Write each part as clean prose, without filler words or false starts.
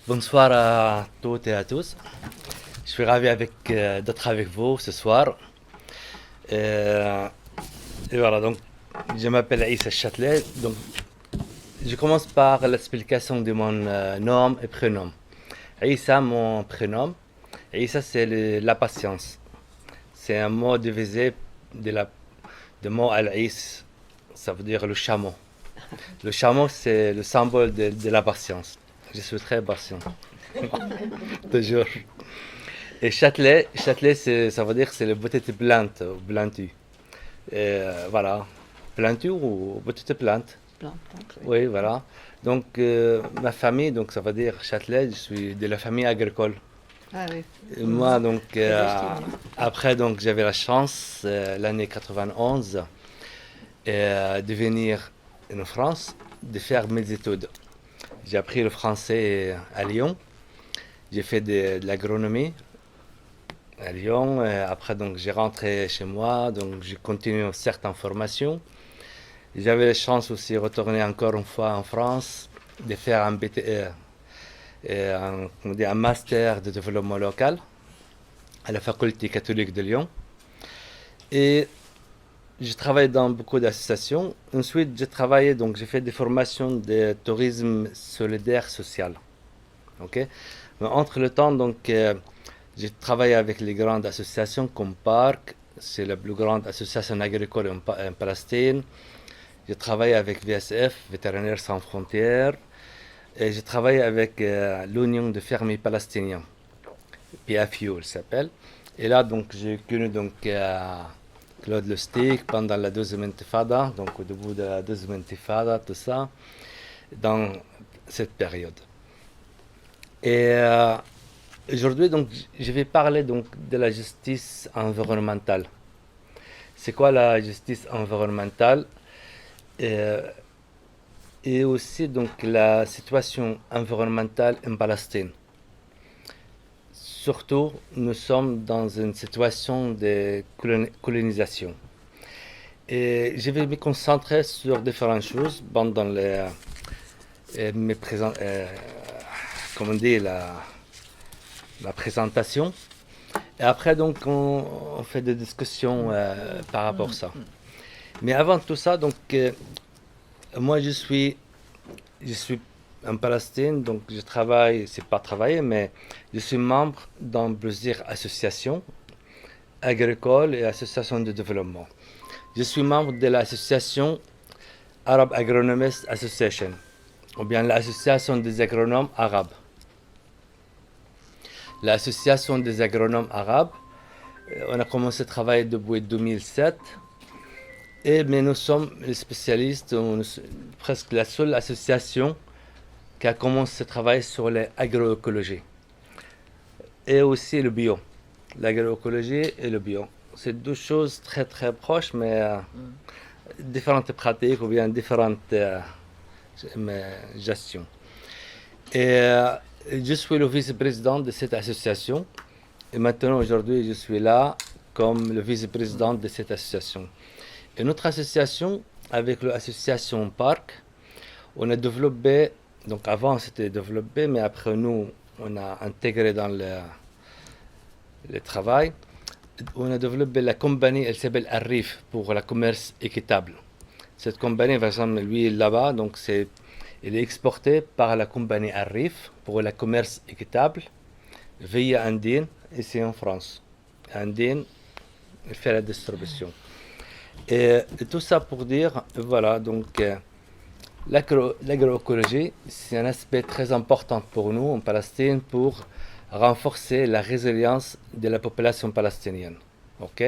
Bonsoir à toutes et à tous. Je suis ravi d'être avec vous ce soir. Euh, et voilà, donc je m'appelle Issa Châtelet. Donc je commence par l'explication de mon nom et prénom. Issa, mon prénom. Issa, c'est la patience. C'est un mot divisé de mot al-Is. Ça veut dire le chameau. Le chameau, c'est le symbole de la patience. Je suis très patient. Toujours. Et Châtelet ça veut dire c'est le petite plante, ou plantu. Voilà. Plantu ou petite plante. Plante, oui. Oui, voilà. Donc, ma famille, donc ça veut dire Châtelet, je suis de la famille agricole. Ah oui. Et moi, donc, Palestine. après, donc, j'avais la chance, l'année 91, de venir en France, de faire mes études. J'ai appris le français à Lyon. J'ai fait de l'agronomie à Lyon. Après, donc, j'ai rentré chez moi, donc j'ai continué certaines formations. J'avais la chance aussi de retourner encore une fois en France, de faire un BTE, un master de développement local à la faculté catholique de Lyon. Et j'ai travaillé dans beaucoup d'associations. Ensuite, j'ai fait des formations de tourisme solidaire social. Ok. Mais entre le temps, donc, j'ai travaillé avec les grandes associations comme Parc, c'est la plus grande association agricole en Palestine. J'ai travaillé avec VSF, Vétérinaires sans frontières, et j'ai travaillé avec l'Union de fermiers palestiniens, PFU, elle s'appelle. Et là, donc, j'ai connu donc Claude Lustig pendant la deuxième intifada, donc au début de la deuxième intifada, tout ça, dans cette période. Et aujourd'hui, donc, je vais parler donc de la justice environnementale. C'est quoi la justice environnementale? Euh, et aussi donc la situation environnementale en Palestine. Surtout, nous sommes dans une situation de colonisation. Et je vais me concentrer sur différentes choses pendant mes comment on dit, la présentation. Et après, donc, on fait des discussions par rapport à ça. Mais avant tout ça, donc, moi, je suis en Palestine, donc je travaille, c'est pas travailler, mais je suis membre dans plusieurs associations agricoles et associations de développement. Je suis membre de l'association Arab Agronomist Association, ou bien l'association des agronomes arabes. L'association des agronomes arabes, on a commencé à travailler depuis 2007. Mais nous sommes les spécialistes, presque la seule association qui a commencé à travailler sur l'agroécologie et aussi le bio. L'agroécologie et le bio. C'est deux choses très très proches, mais différentes pratiques ou bien différentes gestions. Et je suis le vice-président de cette association. Et maintenant, aujourd'hui, je suis là comme le vice-président de cette association. Et notre association, avec l'association Parc, on a développé, donc avant c'était développé, mais après nous, on a intégré dans le travail, on a développé la compagnie, elle s'appelle Arrif, pour le commerce équitable. Cette compagnie, par exemple, lui, là-bas, donc elle est exportée par la compagnie Arrif pour le commerce équitable via Andine, ici en France. Andine, elle fait la distribution. Et tout ça pour dire, voilà, donc l'agroécologie, c'est un aspect très important pour nous en Palestine pour renforcer la résilience de la population palestinienne. Ok.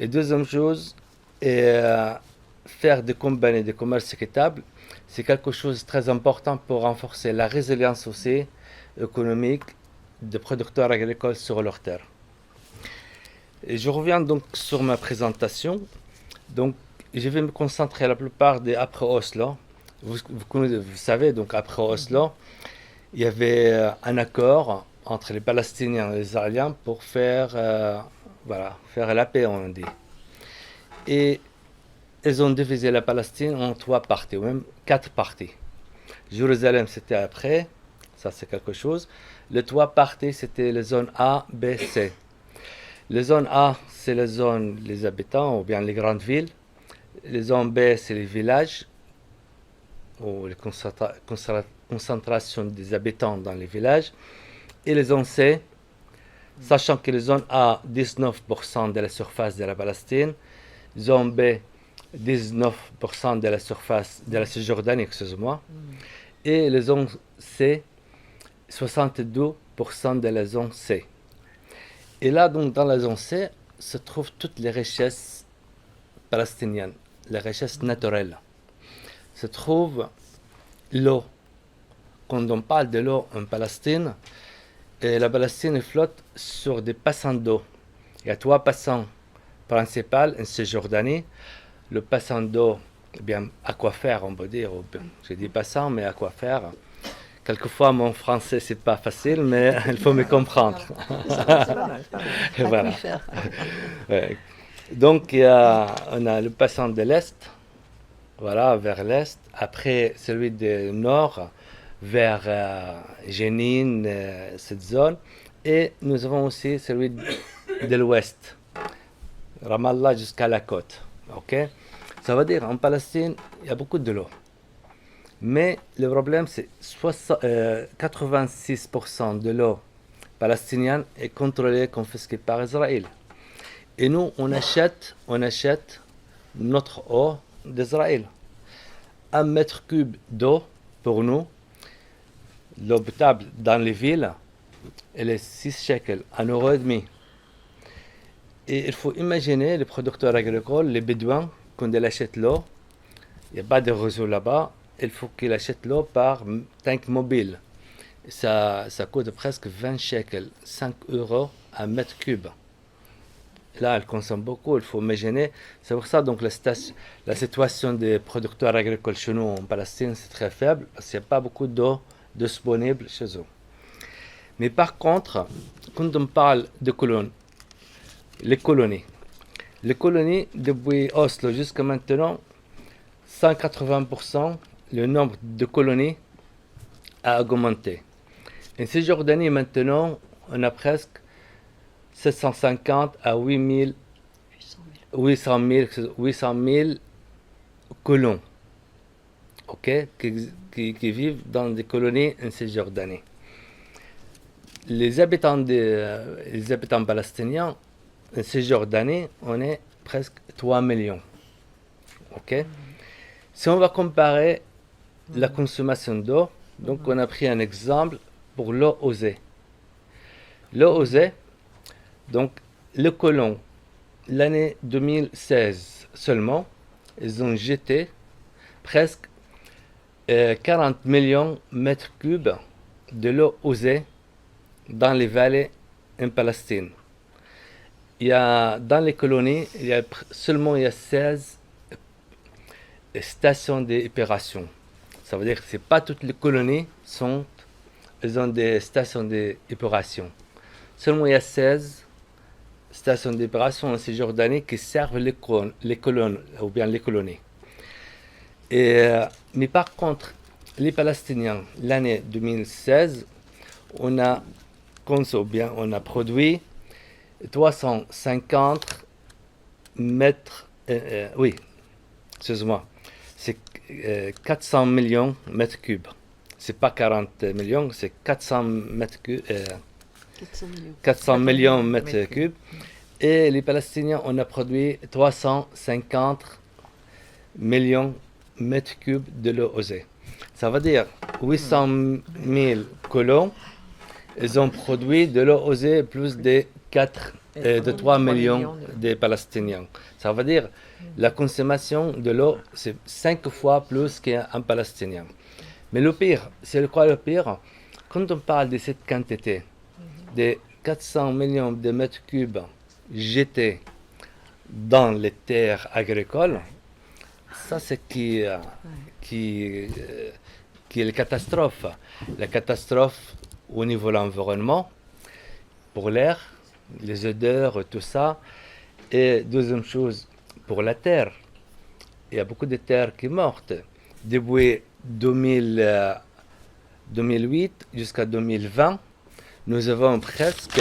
Et deuxième chose, faire des compagnies de commerce équitable, c'est quelque chose de très important pour renforcer la résilience aussi économique des producteurs agricoles sur leur terre. Et je reviens donc sur ma présentation. Donc, je vais me concentrer la plupart des après Oslo. Vous savez, donc après Oslo, il y avait un accord entre les Palestiniens et les Israéliens pour faire la paix, on dit. Et ils ont divisé la Palestine en trois parties, ou même quatre parties. Jérusalem, c'était après, Ça, c'est quelque chose. Les trois parties, c'était les zones A, B, C. Les zones A, c'est les zones, les habitants, ou bien les grandes villes. Les zones B, c'est les villages, ou les concentrations des habitants dans les villages. Et les zones C, sachant que les zones A, 19% de la surface de la Palestine, zone B, 19% de la surface de la Cisjordanie, excusez-moi, et les zones C, 62% de la zone C. Et là, donc, dans la zone C, se trouvent toutes les richesses palestiniennes, les richesses naturelles. Se trouve l'eau. Quand on parle de l'eau en Palestine, la Palestine flotte sur des passants d'eau. Il y a trois passants principaux en Cisjordanie. Le passant d'eau, eh bien, aquafère, on peut dire. Je dis passant, mais aquafère. Quelquefois, mon français, c'est pas facile, mais il faut me comprendre. C'est pas mal. Voilà. Ouais. Donc, on a le passant de l'Est, voilà, vers l'Est. Après, celui du Nord, vers Jenin, cette zone. Et nous avons aussi celui de l'Ouest, Ramallah jusqu'à la côte. Okay? Ça veut dire, en Palestine, il y a beaucoup de l'eau. Mais le problème, c'est 86% de l'eau palestinienne est contrôlée, confisquée par Israël. Et nous, on achète notre eau d'Israël. 1 m3 d'eau, pour nous, l'eau potable dans les villes, elle est 6 shekels, 1,5 €. Et il faut imaginer les producteurs agricoles, les bédouins, quand ils achètent l'eau, il n'y a pas de réseau là-bas, il faut qu'ils achètent l'eau par tank mobile. Ça coûte presque 20 shekels, 5 € 1 m3. Là, elle consomme beaucoup, il faut imaginer. C'est pour ça donc la situation des producteurs agricoles chez nous en Palestine, c'est très faible, parce qu'il n'y a pas beaucoup d'eau disponible chez eux. Mais par contre, quand on parle de les colonies depuis Oslo jusqu'à maintenant, 180%, le nombre de colonies a augmenté. En Cisjordanie, maintenant, on a presque 750 à 800 000 colons, okay, qui vivent dans des colonies en Cisjordanie. Les habitants palestiniens en Cisjordanie, on est presque 3 millions. Okay? Si on va comparer la consommation d'eau, donc on a pris un exemple pour l'eau usée. L'eau usée, donc les colons, l'année 2016 seulement, ils ont jeté presque 40 millions de mètres cubes de l'eau usée dans les vallées en Palestine. Dans les colonies, il y a 16 stations d'épuration. Ça veut dire que pas toutes les colonies ont des stations d'épuration. Seulement il y a 16 stations d'épuration en Cisjordanie qui servent les colonies ou bien les colonies. Mais par contre, les Palestiniens, l'année 2016, on a produit 350 mètres, c'est 400 millions de mètres cubes. C'est pas 40 millions, c'est 400 mètres cubes. 400 millions de mètres cubes. Et les Palestiniens, on a produit 350 millions de mètres cubes de l'eau usée. Ça veut dire 800 000 colons, ils ont produit de l'eau usée plus de 3 millions de Palestiniens. Ça veut dire la consommation de l'eau, c'est 5 fois plus qu'un Palestinien. Mais le pire, c'est quoi le pire? Quand on parle de cette quantité, de 400 millions de mètres cubes jetés dans les terres agricoles, ça c'est qui est la catastrophe. La catastrophe au niveau de l'environnement, pour l'air, les odeurs, tout ça. Et deuxième chose, pour la terre. Il y a beaucoup de terres qui sont mortes. Depuis 2000, 2008 jusqu'à 2020, nous avons presque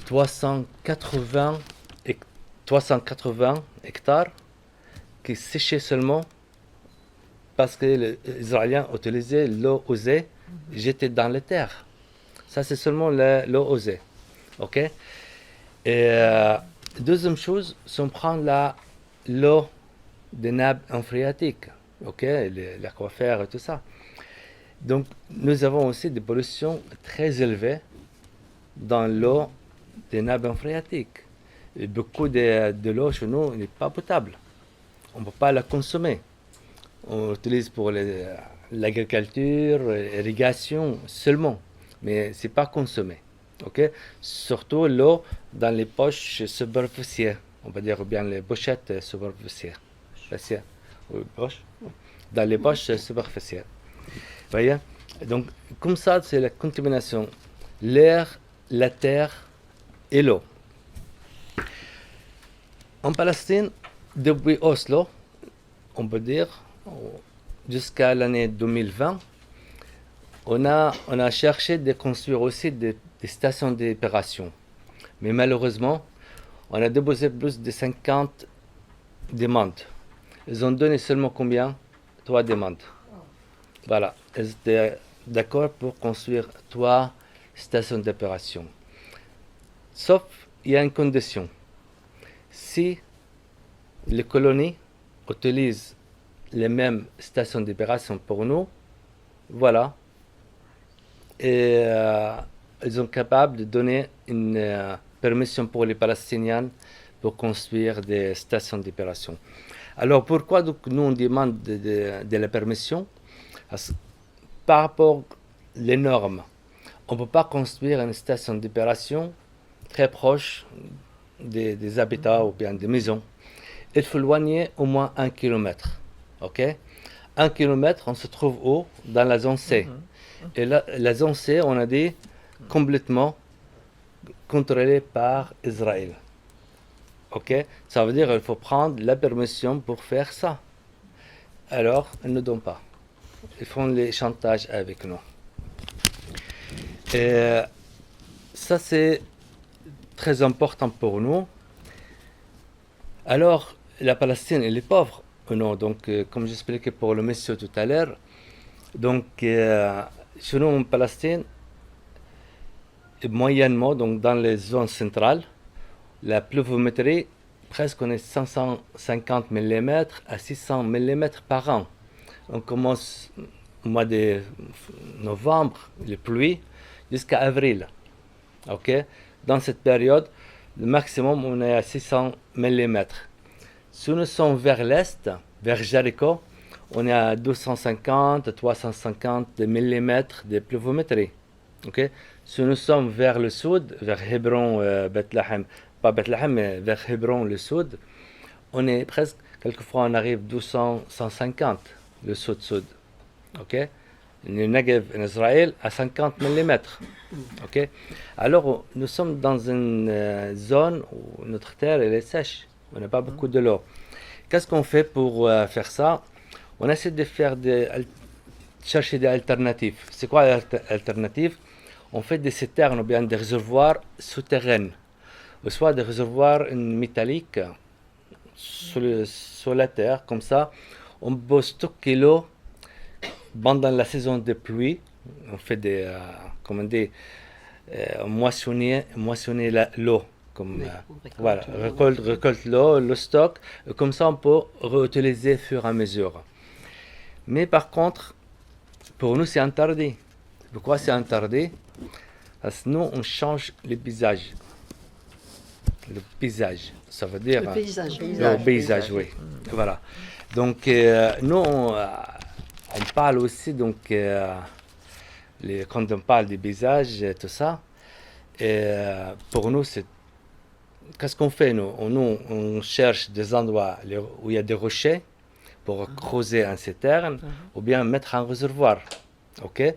380 hectares qui séchaient seulement parce que les Israéliens utilisaient l'eau usée jetée dans les terres. Ça, c'est seulement l'eau usée. OK? Et deuxième chose, si on prend l'eau des nappes phréatiques, OK? L'aquifère et tout ça. Donc, nous avons aussi des pollutions très élevées dans l'eau des nappes phréatiques. Et beaucoup de l'eau chez nous n'est pas potable. On ne peut pas la consommer. On l'utilise pour l'agriculture, l'irrigation seulement, mais ce n'est pas consommé. Okay? Surtout l'eau dans les poches superficielles, on va dire, ou bien les pochettes superficielles. Dans les poches superficielles. Voyez? Donc, comme ça, c'est la contamination. L'air, la terre et l'eau. En Palestine, depuis Oslo, on peut dire, jusqu'à l'année 2020, on a cherché de construire aussi des stations d'épuration. Mais malheureusement, on a déposé plus de 50 demandes. Ils ont donné seulement combien? 3 demandes. Voilà. Ils étaient d'accord pour construire 3 stations d'épuration. Sauf, il y a une condition. Si les colonies utilisent les mêmes stations d'épuration pour nous, voilà. Et ils sont capables de donner une permission pour les Palestiniens pour construire des stations d'épuration. Alors pourquoi donc, nous on demande de la permission? Par rapport aux normes, on ne peut pas construire une station d'épuration très proche des habitats ou bien des maisons. Il faut éloigner au moins 1 kilomètre. OK? 1 kilomètre, on se trouve où? Dans la zone C. Et la zone C, on a dit, complètement contrôlée par Israël. OK? Ça veut dire qu'il faut prendre la permission pour faire ça. Alors, ils ne donnent pas. Ils font les chantages avec nous. Et ça, c'est très important pour nous. Alors, la Palestine, elle est pauvre. Non, donc, comme j'expliquais pour le monsieur tout à l'heure, donc, chez nous en Palestine, moyennement, donc dans les zones centrales, la pluviométrie, presque on est 550 mm à 600 mm par an. On commence au mois de novembre, les pluies, jusqu'à avril. OK? Dans cette période, le maximum, on est à 600 mm. Si nous sommes vers l'est, vers Jéricho, on est à 250 à 350 mm de pluviométrie. Okay? Si nous sommes vers le sud, vers Hébron, Bethléem, pas Bethléem, mais vers Hébron, le sud, on est presque, quelquefois on arrive 200, 150, le sud-sud. Okay? Le Negev en Israël à 50 mm. Okay? Alors, nous sommes dans une zone où notre terre elle est sèche. On n'a pas beaucoup de l'eau. Qu'est-ce qu'on fait pour faire ça? On essaie de chercher des alternatives. C'est quoi l'alternative? On fait des citernes ou bien des réservoirs souterrains, ou soit des réservoirs métalliques sur la terre. Comme ça, on peut stocker l'eau pendant la saison de pluie. On fait moissonner l'eau. Voilà, récolte l'eau, le stock, et comme ça on peut réutiliser au fur et à mesure. Mais par contre, pour nous c'est interdit. Pourquoi c'est interdit? Parce que nous on change le paysage. Le paysage, ça veut dire... Le paysage. Le paysage, oui. Voilà. Donc nous on parle aussi, donc, quand on parle du paysage, tout ça, et pour nous c'est... Qu'est-ce qu'on fait, nous? On cherche des endroits où il y a des rochers pour creuser un citerne ou bien mettre un réservoir. Okay?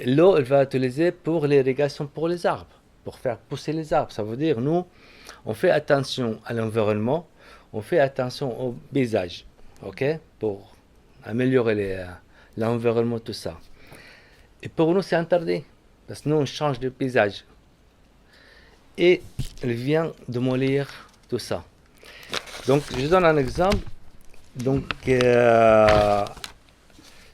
L'eau, elle va utiliser pour l'irrigation pour les arbres, pour faire pousser les arbres. Ça veut dire, nous, on fait attention à l'environnement, on fait attention au paysage, okay? Pour améliorer l'environnement, tout ça. Et pour nous, c'est interdit. Parce que nous, on change de paysage. Et il vient démolir tout ça. Donc, je donne un exemple. Donc,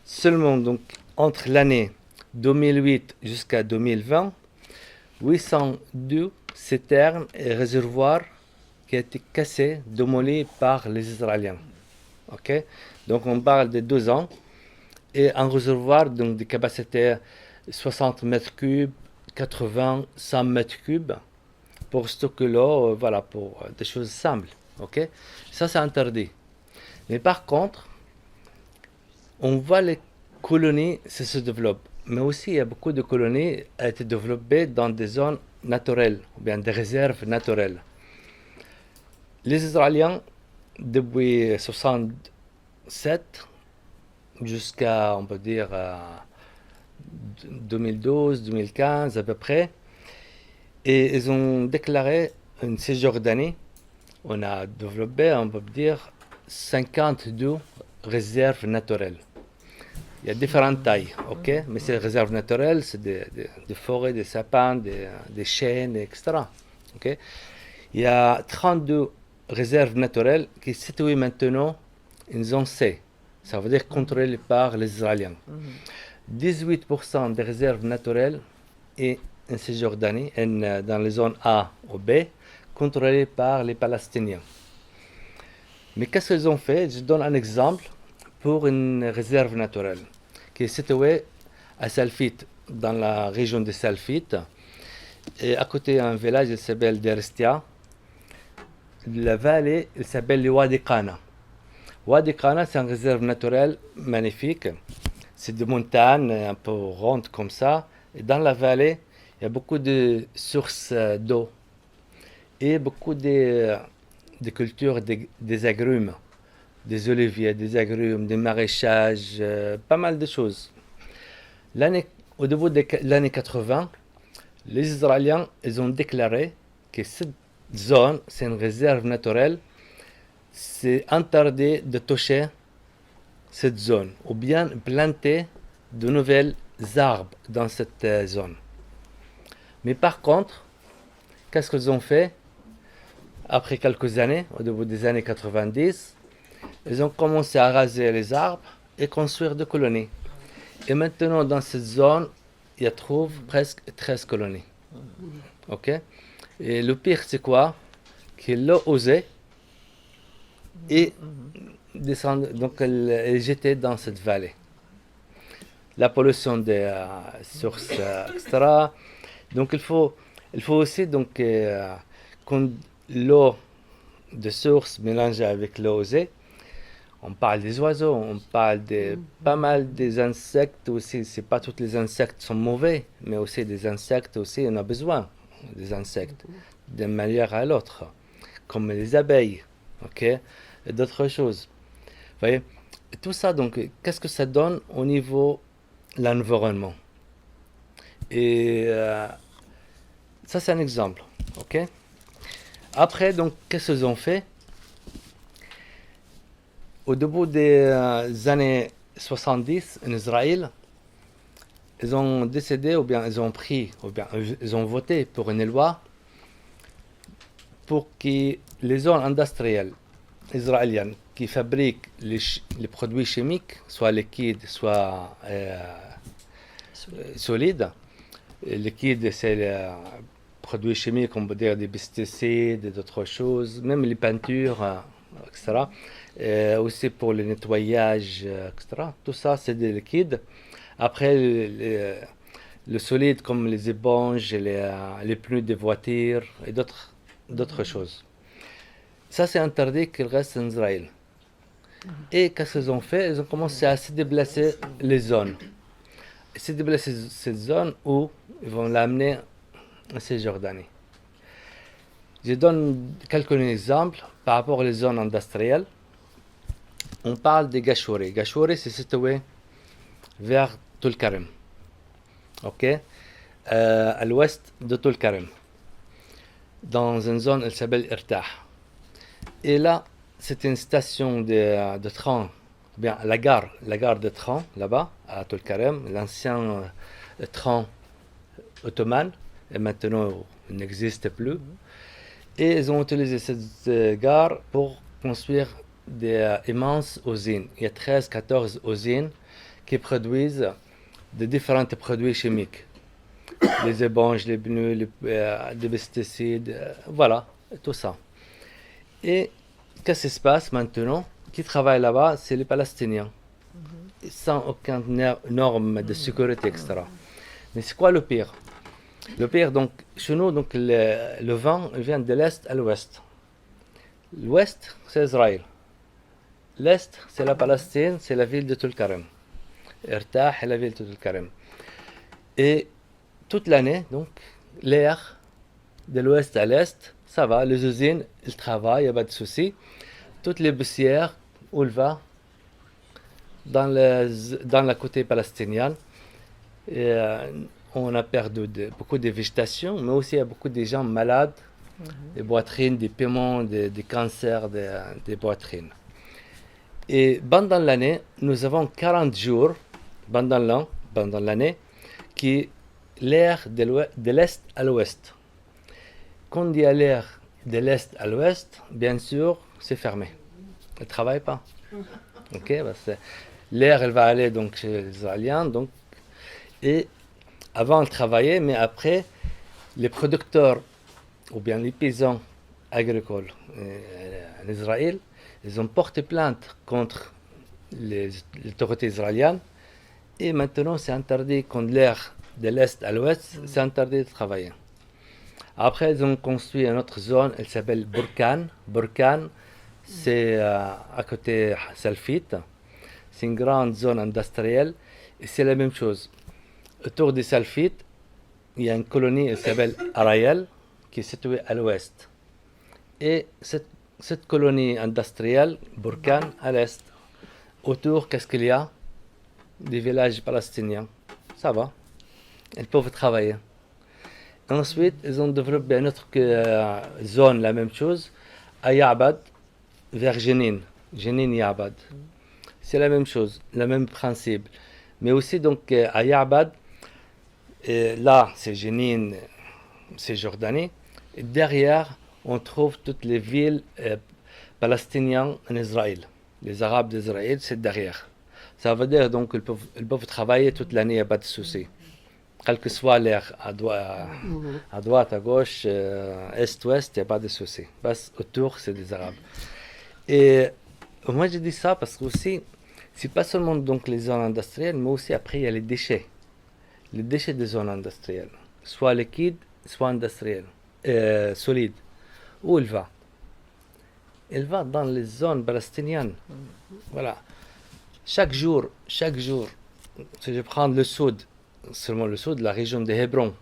seulement donc, entre l'année 2008 jusqu'à 2020, 802 citernes et réservoirs qui ont été cassés, démolis par les Israéliens. Okay? Donc, on parle de 2 ans. Et un réservoir donc, de capacité 60 mètres cubes, 80, 100 mètres cubes pour stocker l'eau, voilà, pour des choses simples. Okay? Ça, c'est interdit. Mais par contre, on voit les colonies se développent. Mais aussi, il y a beaucoup de colonies qui ont été développées dans des zones naturelles, ou bien des réserves naturelles. Les Israéliens, depuis 1967 jusqu'à, on peut dire, 2012, 2015 à peu près, et ils ont déclaré une Cisjordanie. On a développé, on peut dire, 52 réserves naturelles. Il y a différentes tailles, ok? Mais ces réserves naturelles, c'est des forêts, des sapins, des chênes, etc. Okay? Il y a 32 réserves naturelles qui sont situées maintenant en zone C. Ça veut dire contrôlées par les Israéliens. 18% des réserves naturelles et en Cisjordanie, dans les zones A ou B, contrôlées par les Palestiniens. Mais qu'est-ce qu'ils ont fait? Je donne un exemple pour une réserve naturelle qui est située à Salfit, dans la région de Salfit. Et à côté, un village qui s'appelle Derestia. La vallée, il s'appelle le Wadi Qana. Wadi Qana, c'est une réserve naturelle magnifique. C'est des montagnes un peu rondes comme ça. Et dans la vallée, il y a beaucoup de sources d'eau et beaucoup de cultures des agrumes, des oliviers, des agrumes, des maraîchages, pas mal de choses. Au début de l'année 80, les Israéliens ils ont déclaré que cette zone, c'est une réserve naturelle, c'est interdit de toucher cette zone ou bien planter de nouvelles arbres dans cette zone. Mais par contre, qu'est-ce qu'ils ont fait? Après quelques années, au début des années 90, ils ont commencé à raser les arbres et construire des colonies. Et maintenant, dans cette zone, il y a presque 13 colonies. Ok? Et le pire, c'est quoi? Qu'ils l'ont osé et descendre, donc elle jetait dans cette vallée. La pollution des sources, etc. Donc il faut aussi donc qu'on l'eau de source mélangée avec l'eau osée. On parle des oiseaux, on parle de pas mal des insectes aussi. C'est pas tous les insectes sont mauvais, mais aussi des insectes aussi, on a besoin des insectes d'une manière à l'autre, comme les abeilles, ok, et d'autres choses. Vous voyez, tout ça, donc, qu'est-ce que ça donne au niveau de l'environnement? Et ça, c'est un exemple, ok. Après, donc, qu'est-ce qu'ils ont fait? Au début des années 70 en Israël, ils ont décidé, ou bien ils ont pris, ou bien ils ont voté pour une loi pour que les zones industrielles israéliennes qui fabriquent les produits chimiques, soit liquides, soit solides. Liquide, c'est les produits chimiques, on peut dire des pesticides et d'autres choses, même les peintures, etc. Aussi pour le nettoyage, etc. Tout ça, c'est des liquides. Après, le solide comme les éponges, les pneus des voitures et d'autres choses. Ça, c'est interdit qu'il reste en Israël. Et qu'est-ce qu'ils ont fait? Ils ont commencé à se déplacer les zones. Se déplacer cette zone où ils vont l'amener en Cisjordanie. Je donne quelques exemples par rapport aux zones industrielles. On parle des Gashouri. Gashouri, c'est situé vers Tulkarem. Ok? À l'ouest de Tulkarem. Dans une zone qui s'appelle Irtah. Et là, c'est une station de train Bien, la gare de train, là-bas, à Tulkarem, l'ancien train ottoman, et maintenant il n'existe plus. Et ils ont utilisé cette gare pour construire des immenses usines. Il y a 13-14 usines qui produisent de différents produits chimiques. Les éponges, les pneus, des pesticides, voilà, tout ça. Et qu'est-ce qui se passe maintenant? Qui travaille là-bas, c'est les Palestiniens, sans aucune norme de sécurité, etc. Mais c'est quoi le pire? Le pire, donc, chez nous, donc, le vent vient de l'est à l'ouest. L'ouest, c'est Israël. L'est, c'est la Palestine, c'est la ville de Tulkarem. Irtah est la ville de Tulkarem. Et toute l'année, donc, l'air de l'ouest à l'est, ça va, les usines, ils travaillent, il n'y a pas de souci. Toutes les poussières, où il va, dans la côté palestinienne, et, on a perdu beaucoup de végétation, mais aussi il y a beaucoup de gens malades, des poitrines, des paiements, des cancers des poitrines. Et pendant l'année, nous avons 40 jours, pendant l'année, qui l'air de l'est à l'ouest. Quand il y a l'air de l'est à l'ouest, bien sûr, c'est fermé. Elle ne travaille pas. Okay, l'air, elle va aller donc chez les Israéliens, donc, et avant elle travaillait, mais après, les producteurs ou bien les paysans agricoles en Israël, ils ont porté plainte contre les autorités israéliennes et maintenant c'est interdit, quand l'air de l'est à l'ouest, c'est interdit de travailler. Après, ils ont construit une autre zone, elle s'appelle Burkan. Burkan, c'est à côté Salfit. C'est une grande zone industrielle et c'est la même chose. Autour de Salfit, il y a une colonie, elle s'appelle Arayel, qui est située à l'ouest. Et cette colonie industrielle, Burkan, à l'est, autour, qu'est-ce qu'il y a? Des villages palestiniens. Ça va. Ils peuvent travailler. Ensuite, ils ont développé une autre zone, la même chose, à Ya'bad, vers Jenin. Jenin Ya'bad. C'est la même chose, le même principe. Mais aussi, donc, à Ya'bad, là, c'est Jenin, c'est Jordanie. Et derrière, on trouve toutes les villes palestiniennes en Israël. Les Arabes d'Israël, c'est derrière. Ça veut dire donc qu'ils peuvent travailler toute l'année, il n'y a pas de souci. Quel que soit l'air, à droite, à gauche, est-ouest, il n'y a pas de souci. Parce autour, c'est des Arabes. Et moi, je dis ça parce que aussi, c'est pas seulement donc les zones industrielles, mais aussi après, il y a les déchets. Les déchets des zones industrielles. Soit liquides, soit industriels. Solides. Où il va? Il va dans les zones palestiniennes. Voilà. Chaque jour, si je prends le sud, seulement le sud, la région de Hébron,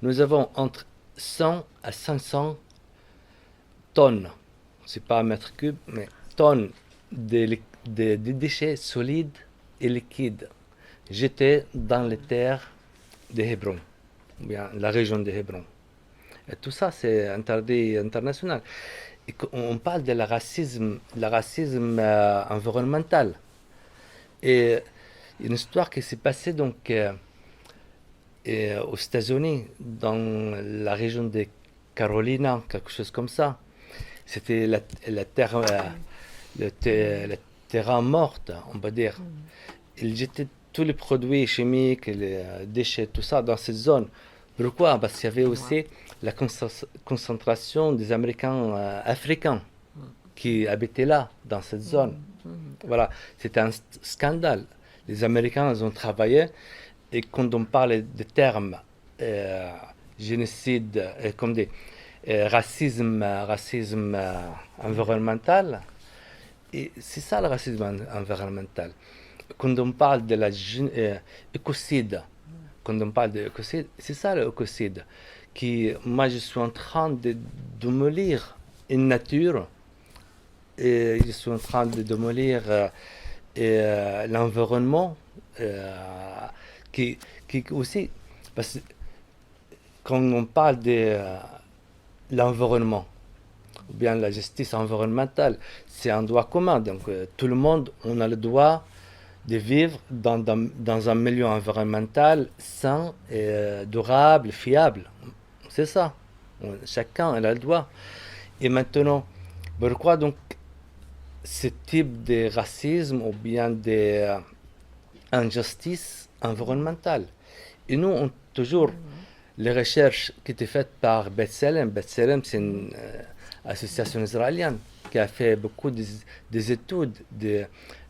nous avons entre 100 à 500 tonnes, c'est pas mètres cubes, mais tonnes de déchets solides et liquides jetés dans les terres de Hébron, ou bien la région de Hébron. Et tout ça, c'est interdit international. Et on parle de la racisme environnemental. Et une histoire qui s'est passée donc aux États-Unis, dans la région de Carolina, quelque chose comme ça. C'était le terrain mort, on va dire. Ils jetaient tous les produits chimiques, les déchets, tout ça dans cette zone. Pourquoi? Parce qu'il y avait aussi la concentration des Américains africains qui habitaient là, dans cette zone. Voilà, c'était un scandale. Les Américains, ils ont travaillé, et quand on parle de termes génocide, comme des racisme environnemental, et c'est ça le racisme environnemental. Quand on parle de l'écocide, c'est ça l'écocide. Moi, je suis en train de démolir une nature, et je suis en train de démolir l'environnement, qui aussi, parce que quand on parle de l'environnement, ou bien la justice environnementale. C'est un droit commun. Donc tout le monde, on a le droit de vivre dans un milieu environnemental sain, et, durable, fiable. C'est ça. Chacun a le droit. Et maintenant, pourquoi donc ce type de racisme ou bien d'injustice environnementale? Et nous, on toujours les recherches qui étaient faites par B'Tselem. B'Tselem, c'est une association israélienne qui a fait beaucoup des études.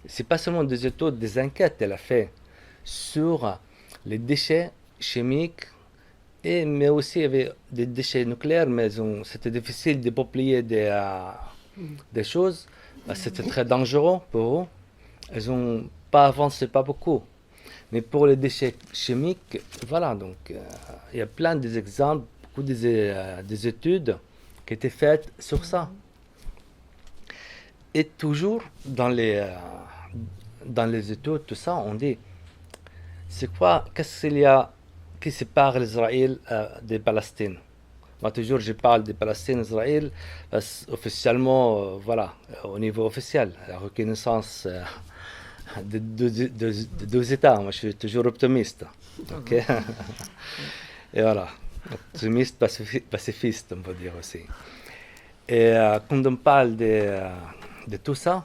C'est pas seulement des études, des enquêtes elle a fait sur les déchets chimiques, mais aussi il y avait des déchets nucléaires, mais c'était difficile de publier des choses. C'était très dangereux pour eux. Ils n'ont pas avancé pas beaucoup. Mais pour les déchets chimiques, voilà, donc il y a plein d'exemples, beaucoup des études qui étaient faites sur ça. Et toujours dans les études, tout ça, on dit, c'est quoi, qu'est-ce qu'il y a qui sépare l'Israël des Palestines? Moi, toujours, je parle des Palestines, Israël, parce officiellement, voilà, au niveau officiel, la reconnaissance de deux États. Moi, je suis toujours optimiste. Ok. Et voilà, optimiste, pacifiste, on peut dire aussi. Et quand on parle de tout ça,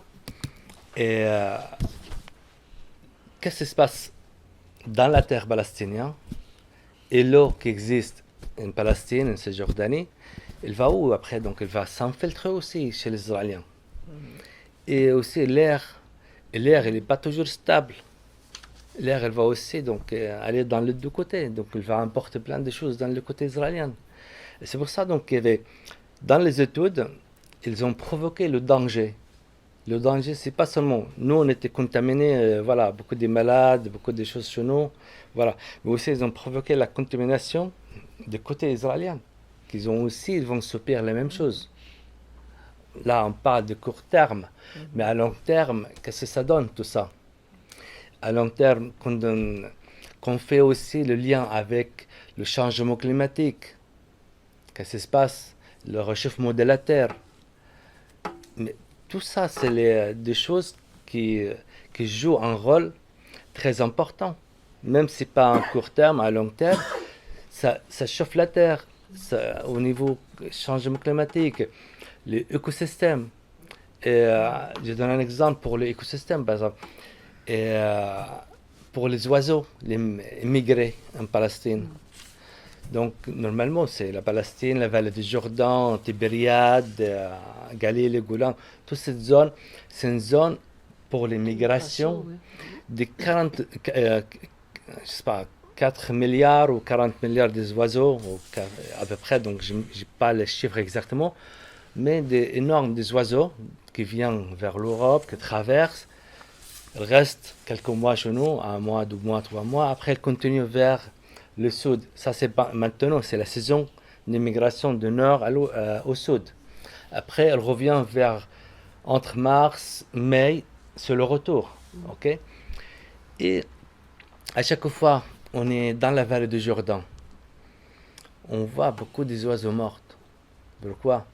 et qu'est-ce qui se passe dans la terre palestinienne et l'eau qui existe en Palestine, en Cisjordanie, elle va où après? Donc elle va s'infiltrer aussi chez les Israéliens. Et aussi l'air, il n'est pas toujours stable. L'air, elle va aussi donc aller dans les deux côtés. Donc elle va importer plein de choses dans le côté israélien. Et c'est pour ça donc qu'il y avait, dans les études, ils ont provoqué le danger. Le danger, c'est pas seulement nous, on était contaminés, voilà, beaucoup de malades, beaucoup de choses chez nous, voilà. Mais aussi, ils ont provoqué la contamination du côté israélien, qu'ils ont aussi, ils vont subir les mêmes choses. Là, on parle de court terme, mais à long terme, qu'est-ce que ça donne tout ça? À long terme, qu'on fait aussi le lien avec le changement climatique, qu'est-ce qui se passe? Le réchauffement de la Terre. Mais tout ça, c'est des choses qui jouent un rôle très important. Même si pas à court terme, à long terme, ça chauffe la Terre. Au niveau changement climatique, les écosystèmes. Et, je donne un exemple pour les écosystèmes, par exemple. Et, pour les oiseaux, les immigrés en Palestine. Donc, normalement, c'est la Palestine, la vallée du Jourdain, Tibériade, Galilée, Golan. Toute cette zone, c'est une zone pour les migrations de 40, je sais pas, 4 milliards ou 40 milliards d'oiseaux, à peu près, donc je n'ai pas les chiffres exactement, mais des énormes des oiseaux qui viennent vers l'Europe, qui traversent, ils restent quelques mois chez nous, 1 mois, 2 mois, 3 mois, après ils continuent vers le sud. Ça, c'est pas maintenant, c'est la saison d'immigration du nord au sud. Après, elle revient vers entre mars, mai, c'est le retour. Ok. Et à chaque fois, on est dans la vallée du Jourdain. On voit beaucoup des oiseaux morts. Pourquoi?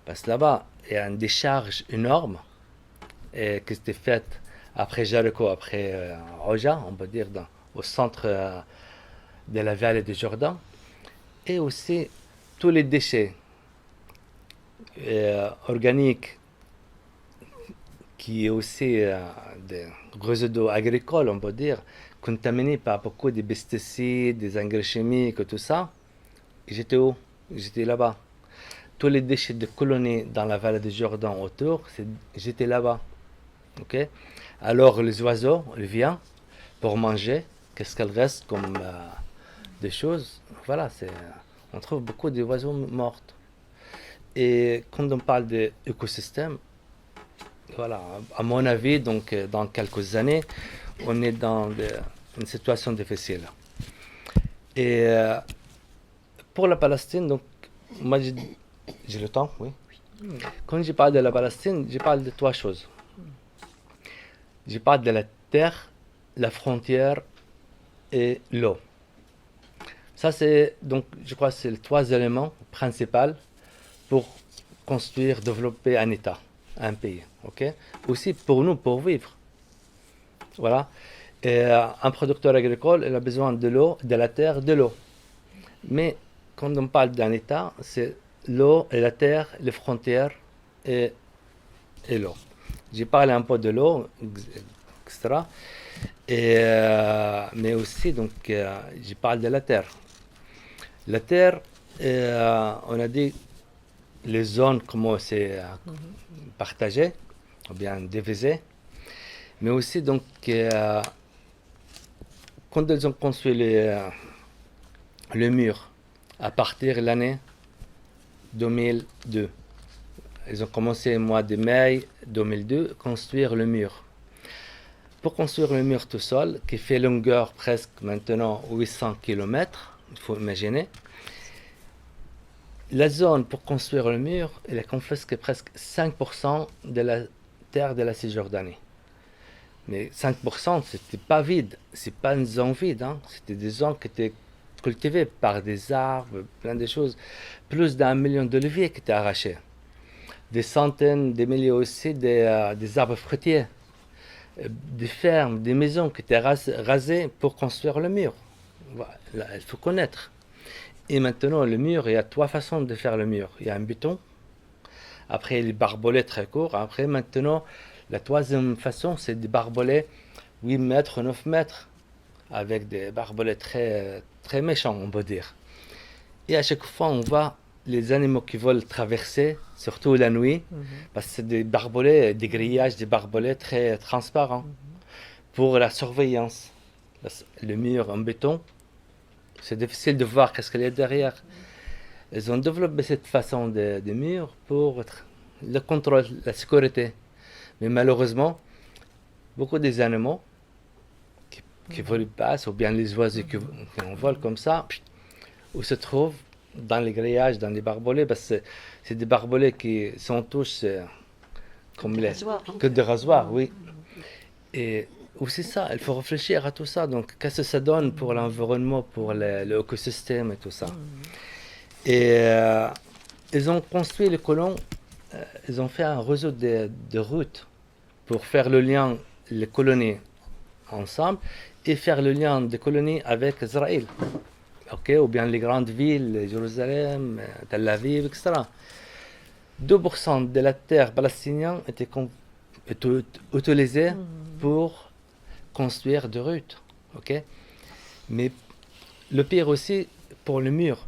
Parce que là-bas, il y a une décharge énorme et qui s'était faite après Jéricho, après Oja, on peut dire, au centre de la vallée du Jourdain. Et aussi tous les déchets organiques qui est aussi des résidus agricoles, on peut dire, contaminés par beaucoup de pesticides, des engrais chimiques et tout ça. Et j'étais où? J'étais là-bas. Tous les déchets de colonies dans la vallée du Jourdain autour, j'étais là-bas. Okay? Alors les oiseaux, ils viennent pour manger. Qu'est-ce qu'elles restent comme des choses? Voilà, on trouve beaucoup d'oiseaux morts. Et quand on parle d'écosystème, voilà, à mon avis, donc dans quelques années, on est dans une situation difficile. Et pour la Palestine, donc, moi j'ai le temps, oui. Quand je parle de la Palestine, je parle de 3 choses. Je parle de la terre, la frontière et l'eau. Ça, c'est, donc, je crois que c'est les 3 éléments principaux pour construire, développer un État, un pays. Okay? Aussi pour nous, pour vivre. Voilà. Et un producteur agricole, il a besoin de l'eau, de la terre, de l'eau. Mais quand on parle d'un État, c'est l'eau et la terre, les frontières et l'eau. J'ai parlé un peu de l'eau, etc. Mais aussi, donc, je parle de la terre. La terre, on a dit les zones, comment c'est partagé, ou bien divisé. Mais aussi, donc, quand ils ont construit le mur, à partir de l'année 2002, ils ont commencé au mois de mai 2002 à construire le mur. Pour construire le mur tout seul, qui fait longueur presque maintenant 800 km, il faut imaginer, la zone pour construire le mur, elle est confisquée presque 5% de la terre de la Cisjordanie. Mais 5%, c'était pas vide, c'est pas une zone vide, hein. C'était des zones qui étaient cultivées par des arbres, plein de choses. Plus d'1 million d'oliviers qui étaient arrachés. Des centaines, des milliers aussi des arbres fruitiers. Des fermes, des maisons qui étaient rasées pour construire le mur. Voilà, il faut connaître. Et maintenant, le mur, il y a 3 façons de faire le mur. Il y a un béton, après les barbelés très courts, après maintenant, la 3e façon, c'est des barbelés 8 mètres, 9 mètres, avec des barbelés très, très méchants, on peut dire. Et à chaque fois, on voit les animaux qui veulent traverser, surtout la nuit, parce que c'est des barbelés, des grillages, des barbelés très transparents, pour la surveillance. Le mur en béton, c'est difficile de voir qu'est-ce qu'il y a derrière. Ils ont développé cette façon de mur pour le contrôle, la sécurité. Mais malheureusement, beaucoup des animaux qui volent passer, ou bien les oiseaux qui envolent comme ça, où se trouvent dans les grillages, dans les barbelés, parce que c'est des barbelés qui sont tous comme que des rasoirs, oui. Et aussi ça, il faut réfléchir à tout ça. Donc, qu'est-ce que ça donne pour l'environnement, pour l'écosystème et tout ça. Et ils ont construit les colons, ils ont fait un réseau de routes pour faire le lien, les colonies ensemble, et faire le lien des colonies avec Israël. Okay, ou bien les grandes villes, Jérusalem, Tel Aviv, etc. 2% de la terre palestinienne était utilisée pour construire des routes. Okay? Mais le pire aussi, pour le mur.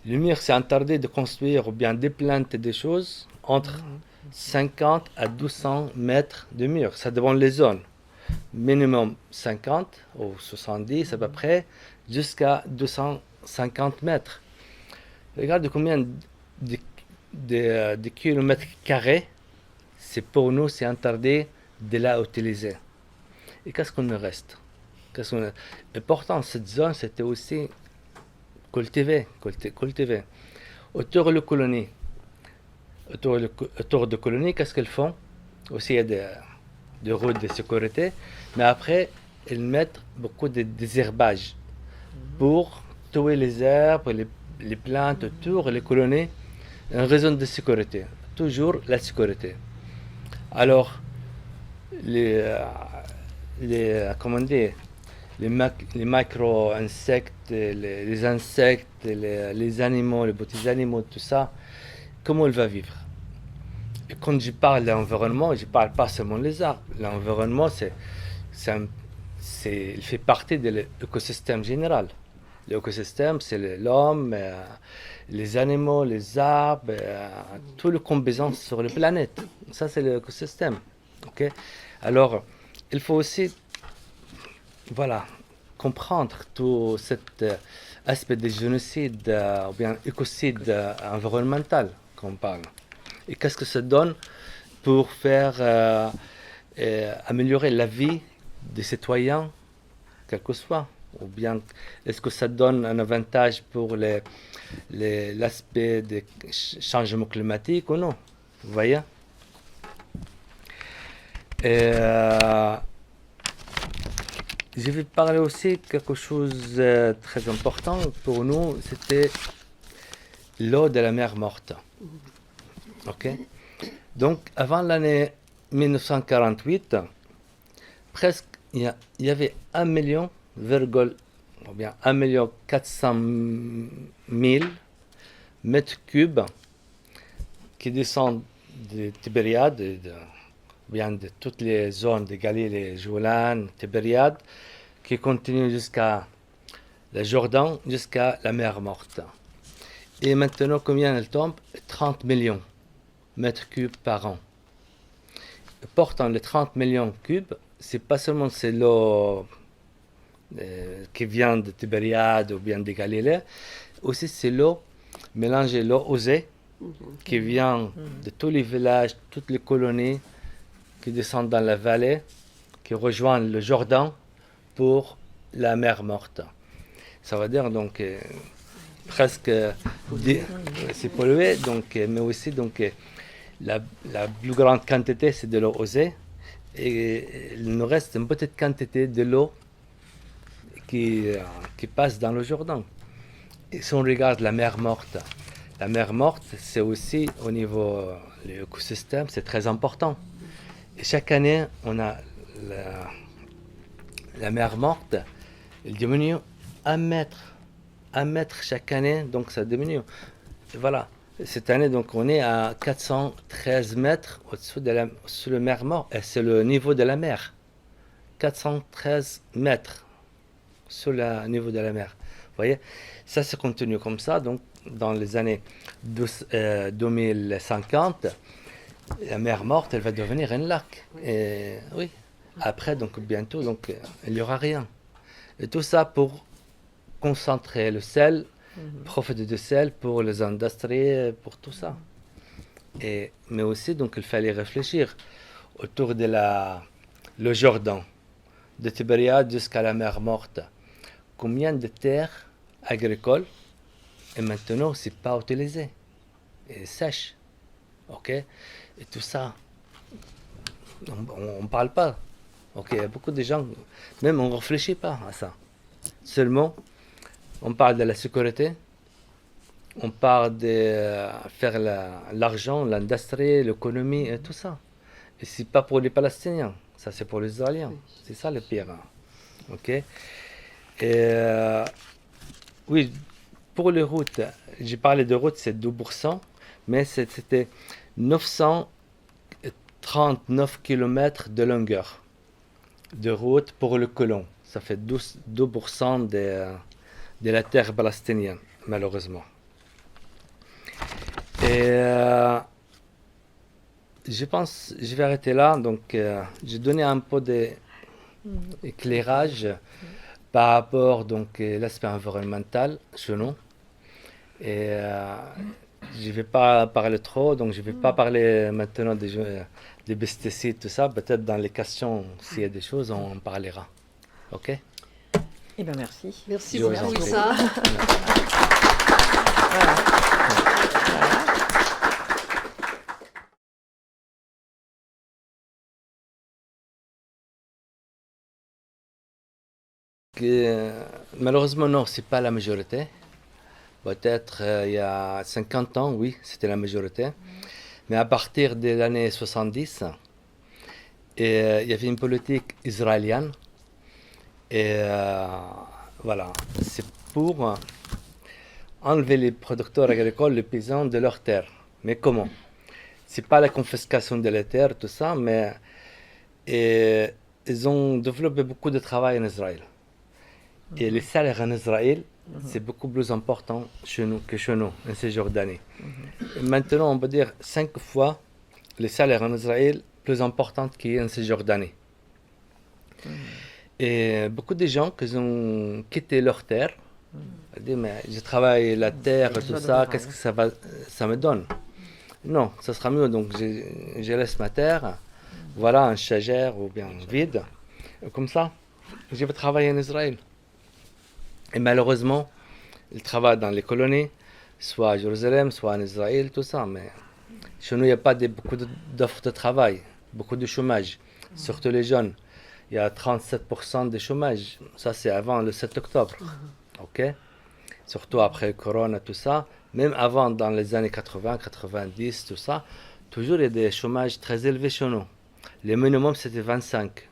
Le mur, c'est interdit de construire ou bien déplanter des choses entre 50 à 200 mètres de mur. Ça dépend des zones. Minimum 50 ou 70 à peu près, jusqu'à 250 mètres. Regardez combien de kilomètres carrés, c'est pour nous, c'est interdit de la utiliser. Et qu'est-ce qu'on nous reste? Et pourtant, cette zone, c'était aussi cultivé. Autour de colonies, autour de colonies, qu'est-ce qu'ils font? Aussi, il y a des routes de sécurité, mais après, ils mettent beaucoup de désherbage pour tuer les herbes, les plantes autour, les colonies, en raison de sécurité. Toujours la sécurité. Alors, comment dire, les micro-insectes, les insectes, les animaux, les petits animaux, tout ça, comment il va vivre? Et quand je parle de l'environnement, je ne parle pas seulement des arbres. L'environnement, il fait partie de l'écosystème général. L'écosystème, c'est l'homme, les animaux, les arbres, tout le combinaison sur la planète. Ça, c'est l'écosystème. Okay? Alors, il faut aussi comprendre tout cet aspect de génocide ou bien écocide environnemental qu'on parle. Et qu'est-ce que ça donne pour faire améliorer la vie des citoyens, quel que soit? Ou bien est-ce que ça donne un avantage pour l'aspect des changements climatiques ou non? Vous voyez? Je vais parler aussi de quelque chose de très important pour nous, c'était l'eau de la mer Morte. Ok. Donc, avant l'année 1948, presque, il y avait 1 million, ou bien 1 million 400 000 mètres cubes qui descendent de Tibériade, bien de toutes les zones de Galilée, Joulan, Tibériade, qui continuent jusqu'à le Jordan, jusqu'à la mer Morte. Et maintenant, combien elle tombe? 30 millions mètres cubes par an. Portant les 30 millions cubes, c'est pas seulement c'est l'eau qui vient de Tibériade ou bien de Galilée, aussi c'est l'eau, mélangée l'eau osée, qui vient de tous les villages, toutes les colonies qui descendent dans la vallée, qui rejoignent le Jordan pour la mer Morte. Ça veut dire donc presque c'est pollué, donc, mais aussi donc, la plus grande quantité c'est de l'eau osée et il nous reste une petite quantité de l'eau qui passe dans le Jordan. Et si on regarde la mer Morte, c'est aussi au niveau de l'écosystème, c'est très important. Et chaque année, on a la mer Morte, elle diminue 1 mètre. 1 mètre chaque année, donc ça diminue. Et voilà. Cette année, donc, on est à 413 mètres au-dessus de la mer Morte. Et c'est le niveau de la mer. 413 mètres sur le niveau de la mer. Vous voyez, ça se continue comme ça. Donc, dans les années 2050, la mer Morte, elle va devenir un lac. Et oui. Après, donc bientôt, donc il n'y aura rien. Et tout ça pour concentrer le sel, profiter du sel pour les industries, pour tout ça. Mais aussi, donc, il fallait réfléchir autour de le Jordan, de Tibériade jusqu'à la mer Morte. Combien de terres agricoles et maintenant c'est pas utilisé et sèche, ok? Et tout ça, on parle pas, ok? Il y a beaucoup de gens, même on réfléchit pas à ça. Seulement, on parle de la sécurité, on parle de faire l'argent, l'industrie, l'économie et tout ça. Et c'est pas pour les Palestiniens, ça c'est pour les Israéliens. C'est ça le pire, ok? Et oui, pour les routes, j'ai parlé de routes, c'est 2%, mais c'était 939 km de longueur de route pour le colon. Ça fait 2% de la terre palestinienne, malheureusement. Et je pense, je vais arrêter là. Donc, j'ai donné un peu d'éclairage par rapport donc l'aspect environnemental chez nous. Et je ne vais pas parler trop, donc je ne vais pas parler maintenant des pesticides, tout ça. Peut-être dans les questions, s'il y a des choses, on en parlera. Ok? Eh bien, merci. Merci beaucoup, Issa. Malheureusement, non, c'est pas la majorité. Peut-être il y a 50 ans, oui, c'était la majorité. Mais à partir des années 70, il y avait une politique israélienne. Et voilà, c'est pour enlever les producteurs agricoles, les paysans de leurs terres. Mais comment? C'est pas la confiscation de la terre, tout ça, mais ils ont développé beaucoup de travail en Israël. Et les salaires en Israël, c'est beaucoup plus important chez nous que chez nous, en Cisjordanie. Maintenant, on peut dire 5 fois les salaires en Israël plus importants qu'en Cisjordanie. Et beaucoup de gens qui ont quitté leur terre, disent, mais je travaille la terre, tout ça, qu'est-ce que ça me donne? Non, ça sera mieux, donc je laisse ma terre, voilà, un chagère ou bien vide, comme ça, je vais travailler en Israël. Et malheureusement, ils travaillent dans les colonies, soit à Jérusalem, soit en Israël, tout ça. Mais chez nous, il n'y a pas beaucoup d'offres de travail, beaucoup de chômage, surtout les jeunes. Il y a 37% de chômage. Ça, c'est avant le 7 octobre. Ok? Surtout après le corona, tout ça. Même avant, dans les années 80, 90, tout ça, toujours il y a des chômages très élevés chez nous. Le minimum, c'était 25.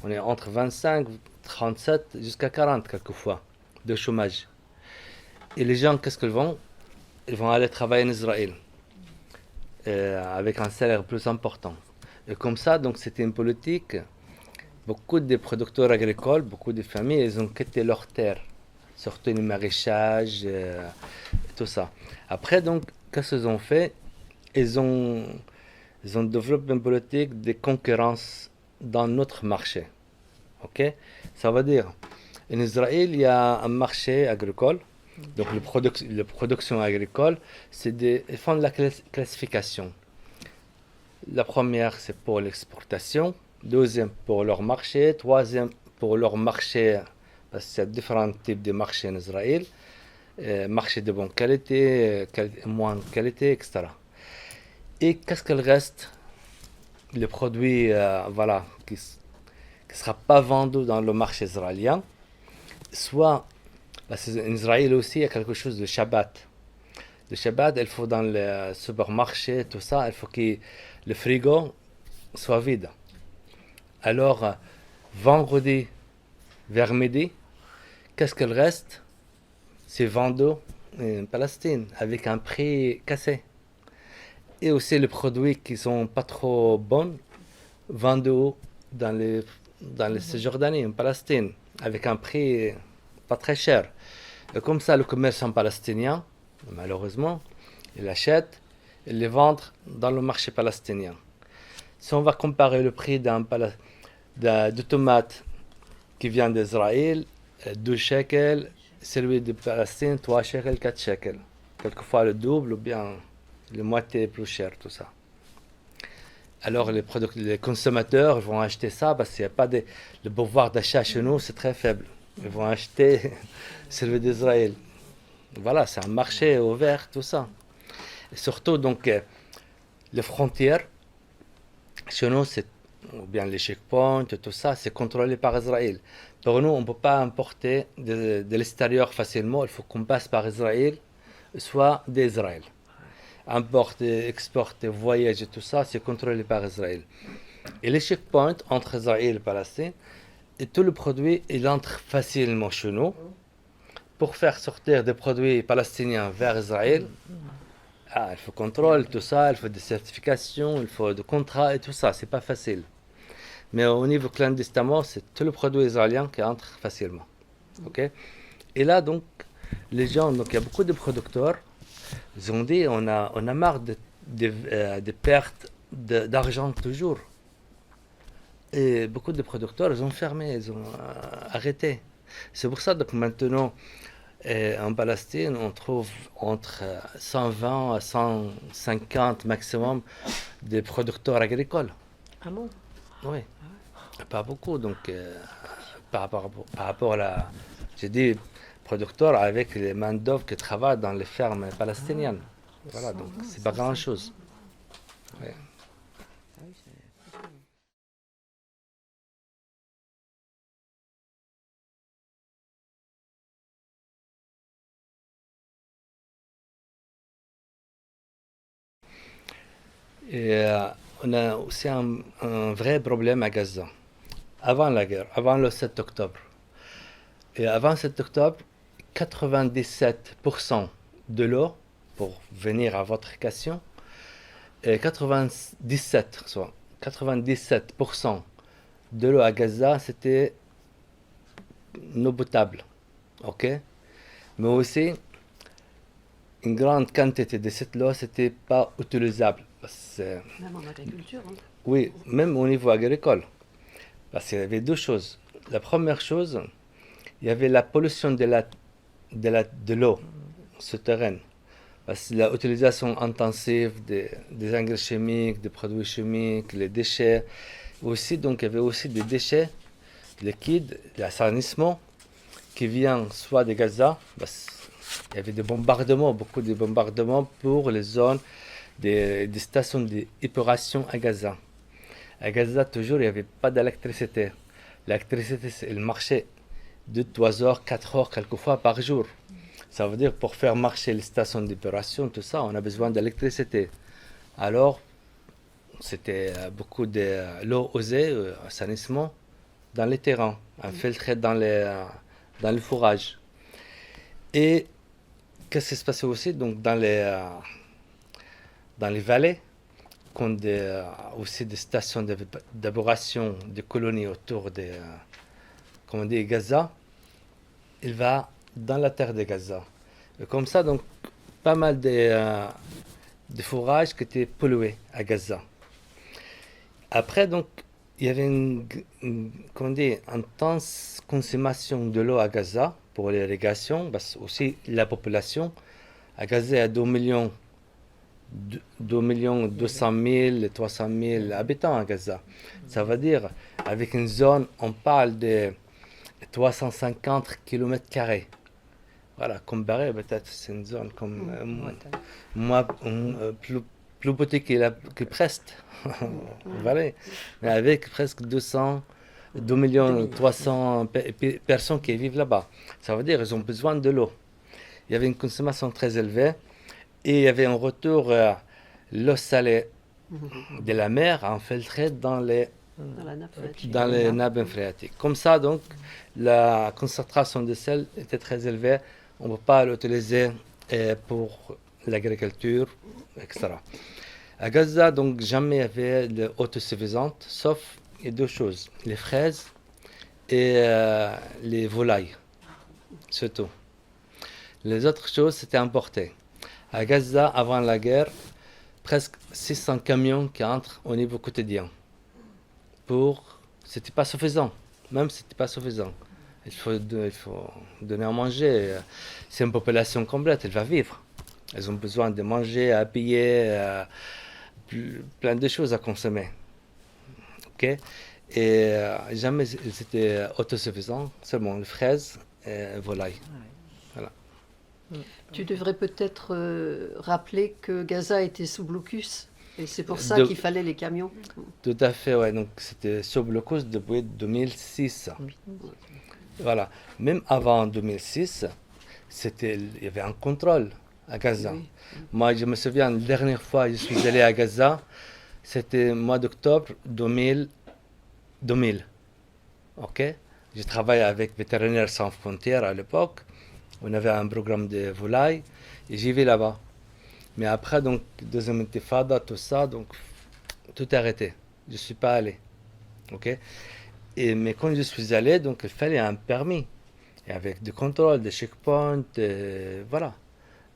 On est entre 25, 37 jusqu'à 40 quelquefois de chômage. Et les gens, qu'est-ce qu'ils vont? Ils vont aller travailler en Israël avec un salaire plus important. Et comme ça, donc c'était une politique. Beaucoup de producteurs agricoles, beaucoup de familles, ils ont quitté leur terre, surtout le maraîchage, tout ça. Après, donc, qu'est-ce qu'ils ont fait? Ils ont développé une politique de concurrence dans notre marché. Ok? Ça veut dire, en Israël, il y a un marché agricole. Donc, la production agricole, ils font de la classification. La première, c'est pour l'exportation. Deuxième, pour leur marché. Troisième, pour leur marché, parce qu'il y a différents types de marchés en Israël. Marché de bonne qualité, moins qualité, etc. Et qu'est-ce qu'il reste? Les produits voilà, qui ne sera pas vendu dans le marché israélien. Soit, parce qu'en Israël aussi, il y a quelque chose de Shabbat. Le Shabbat, il faut dans le supermarché, tout ça, il faut que le frigo soit vide. Alors, vendredi vers midi, qu'est-ce qu'il reste? C'est vendu en Palestine avec un prix cassé. Et aussi les produits qui sont pas trop bons, vendus dans les Cisjordanie, en Palestine, avec un prix pas très cher. Et comme ça, le commerçant palestinien, malheureusement, il achète et les vend dans le marché palestinien. Si on va comparer le prix de tomates qui vient d'Israël, 2 shekels, celui de Palestine, 3 shekels, 4 shekels. Quelquefois le double ou bien la moitié plus cher, tout ça. Alors les consommateurs vont acheter ça parce qu'il n'y a pas le pouvoir d'achat chez nous, c'est très faible. Ils vont acheter celui d'Israël. Voilà, c'est un marché ouvert, tout ça. Et surtout, donc, les frontières, chez nous, ou bien les checkpoints, tout ça, c'est contrôlé par Israël. Pour nous, on ne peut pas importer de l'extérieur facilement, il faut qu'on passe par Israël, soit d'Israël. Importer, exporter, voyager, tout ça, c'est contrôlé par Israël. Et les checkpoints entre Israël et Palestine, et tout le produit, il entre facilement chez nous. Pour faire sortir des produits palestiniens vers Israël, il faut contrôle, tout ça, il faut des certifications, il faut des contrats et tout ça, c'est pas facile. Mais au niveau clandestinement, c'est tout le produit israélien qui entre facilement. Okay? Et là, donc, les gens, donc il y a beaucoup de producteurs, ils ont dit, on a marre de pertes d'argent toujours. Et beaucoup de producteurs, ils ont fermé, ils ont arrêté. C'est pour ça que maintenant, en Palestine, on trouve entre 120 à 150 maximum de producteurs agricoles. Ah bon? Oui, pas beaucoup. Donc, par rapport à la... J'ai dit producteurs avec les main-d'œuvre qui travaillent dans les fermes palestiniennes. Voilà, donc c'est pas grand-chose. Ouais. Et on a aussi un vrai problème à Gaza. Avant la guerre, avant le 7 octobre. Et avant le 7 octobre, 97% de l'eau, pour venir à votre question, et 97% de l'eau à Gaza, c'était une eau potable. Ok? Mais aussi, une grande quantité de cette eau, c'était pas utilisable. Même en agriculture. Hein. Oui, même au niveau agricole. Parce qu'il y avait deux choses. La première chose, il y avait la pollution de l'eau souterraine. Parce que l'utilisation intensive des engrais chimiques, des produits chimiques, les déchets. Aussi, donc, il y avait aussi des déchets liquides, l'assainissement, qui vient soit de Gaza, parce qu'il y avait des bombardements, beaucoup de bombardements pour les zones des stations d'épuration à Gaza. À Gaza, toujours, il n'y avait pas d'électricité. L'électricité, elle marchait de 3 heures, 4 heures, quelquefois par jour. Ça veut dire pour faire marcher les stations d'épuration, tout ça, on a besoin d'électricité. Alors, c'était beaucoup de l'eau usée, assainissement, dans les terrains, infiltrée dans le fourrage. Et qu'est-ce qui se passait aussi donc, dans les vallées, qu'on a aussi des stations d'épuration, des colonies autour de, comme on dit, Gaza, il va dans la terre de Gaza. Et comme ça, donc, pas mal de fourrages qui étaient pollués à Gaza. Après, donc, il y avait comment dire, intense consommation de l'eau à Gaza pour l'irrigation, parce que aussi la population à Gaza a 2 millions 200 000, 300 000 habitants à Gaza. Ça veut dire, avec une zone, on parle de 350 km². Voilà, comparé, peut-être c'est une zone comme moi, plus petite que Brest. Voilà. Mais avec presque 2 millions 300 personnes qui vivent là-bas. Ça veut dire qu'ils ont besoin de l'eau. Il y avait une consommation très élevée et il y avait un retour, l'eau salée de la mer infiltrée dans les nappes phréatiques. Comme ça, donc, la concentration de sel était très élevée. On ne peut pas l'utiliser pour l'agriculture, etc. À Gaza, donc, jamais il y avait d'autosuffisante, sauf il y a 2 choses, les fraises et les volailles, surtout. Les autres choses, c'était importé. À Gaza, avant la guerre, presque 600 camions qui entrent au niveau quotidien. C'était pas suffisant. Même si c'était pas suffisant. Il faut donner à manger. C'est une population complète, elle va vivre. Elles ont besoin de manger, à payer, plein de choses à consommer. Ok? Et jamais ils étaient autosuffisants, seulement les fraises et volailles. Voilà. Tu devrais peut-être rappeler que Gaza était sous blocus. Et c'est pour ça qu'il fallait les camions. Tout à fait, ouais. Donc c'était sous blocus depuis 2006. Voilà. Même avant 2006, il y avait un contrôle à Gaza. Oui. Moi, je me souviens, la dernière fois que je suis allé à Gaza, c'était au mois d'octobre 2000. Ok? Je travaillais avec Vétérinaires sans frontières à l'époque. On avait un programme de volailles et j'y vais là-bas. Mais après, donc, deuxième intifada, tout ça, donc, tout est arrêté. Je ne suis pas allé. Ok? Mais quand je suis allé, donc, il fallait un permis. Et avec des contrôles, des checkpoints, voilà.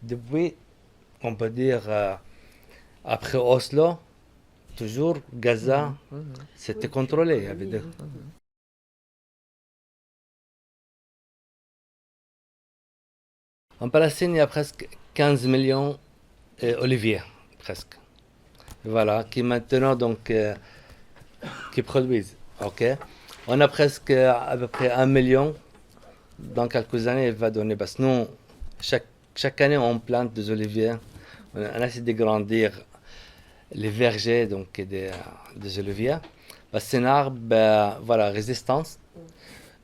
Depuis, on peut dire, après Oslo, toujours, Gaza, c'était contrôlé. Il y avait En Palestine, il y a presque 15 millions d'oliviers, presque. Voilà, qui maintenant, donc, qui produisent. Ok. On a presque à peu près 1 million. Dans quelques années, il va donner. Parce que nous, chaque année, on plante des oliviers. On essaie de grandir les vergers donc, des oliviers. Parce que c'est un arbre, voilà, résistance.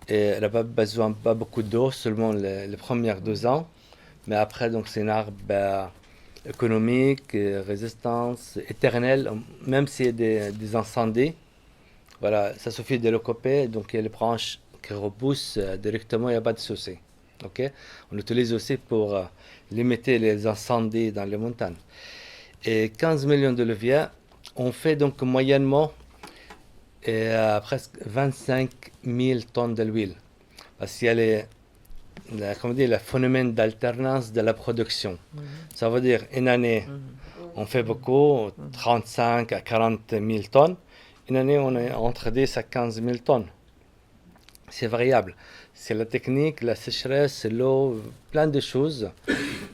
Et elle n'a pas besoin pas beaucoup d'eau, seulement les premières 2 ans. Mais après, donc, c'est un arbre économique, résistance, éternelle, même s'il y a des incendies. Voilà, ça suffit de le couper, donc il y a les branches qui repoussent directement, il n'y a pas de souci. Okay? On l'utilise aussi pour limiter les incendies dans les montagnes. Et 15 millions d'oliviers, on fait donc moyennement presque 25 000 tonnes de l'huile. Parce qu'il y a le phénomène d'alternance de la production. Ça veut dire une année, on fait beaucoup, 35 à 40 000 tonnes. Une année, on est entre 10 à 15 000 tonnes. C'est variable. C'est la technique, la sécheresse, l'eau, plein de choses.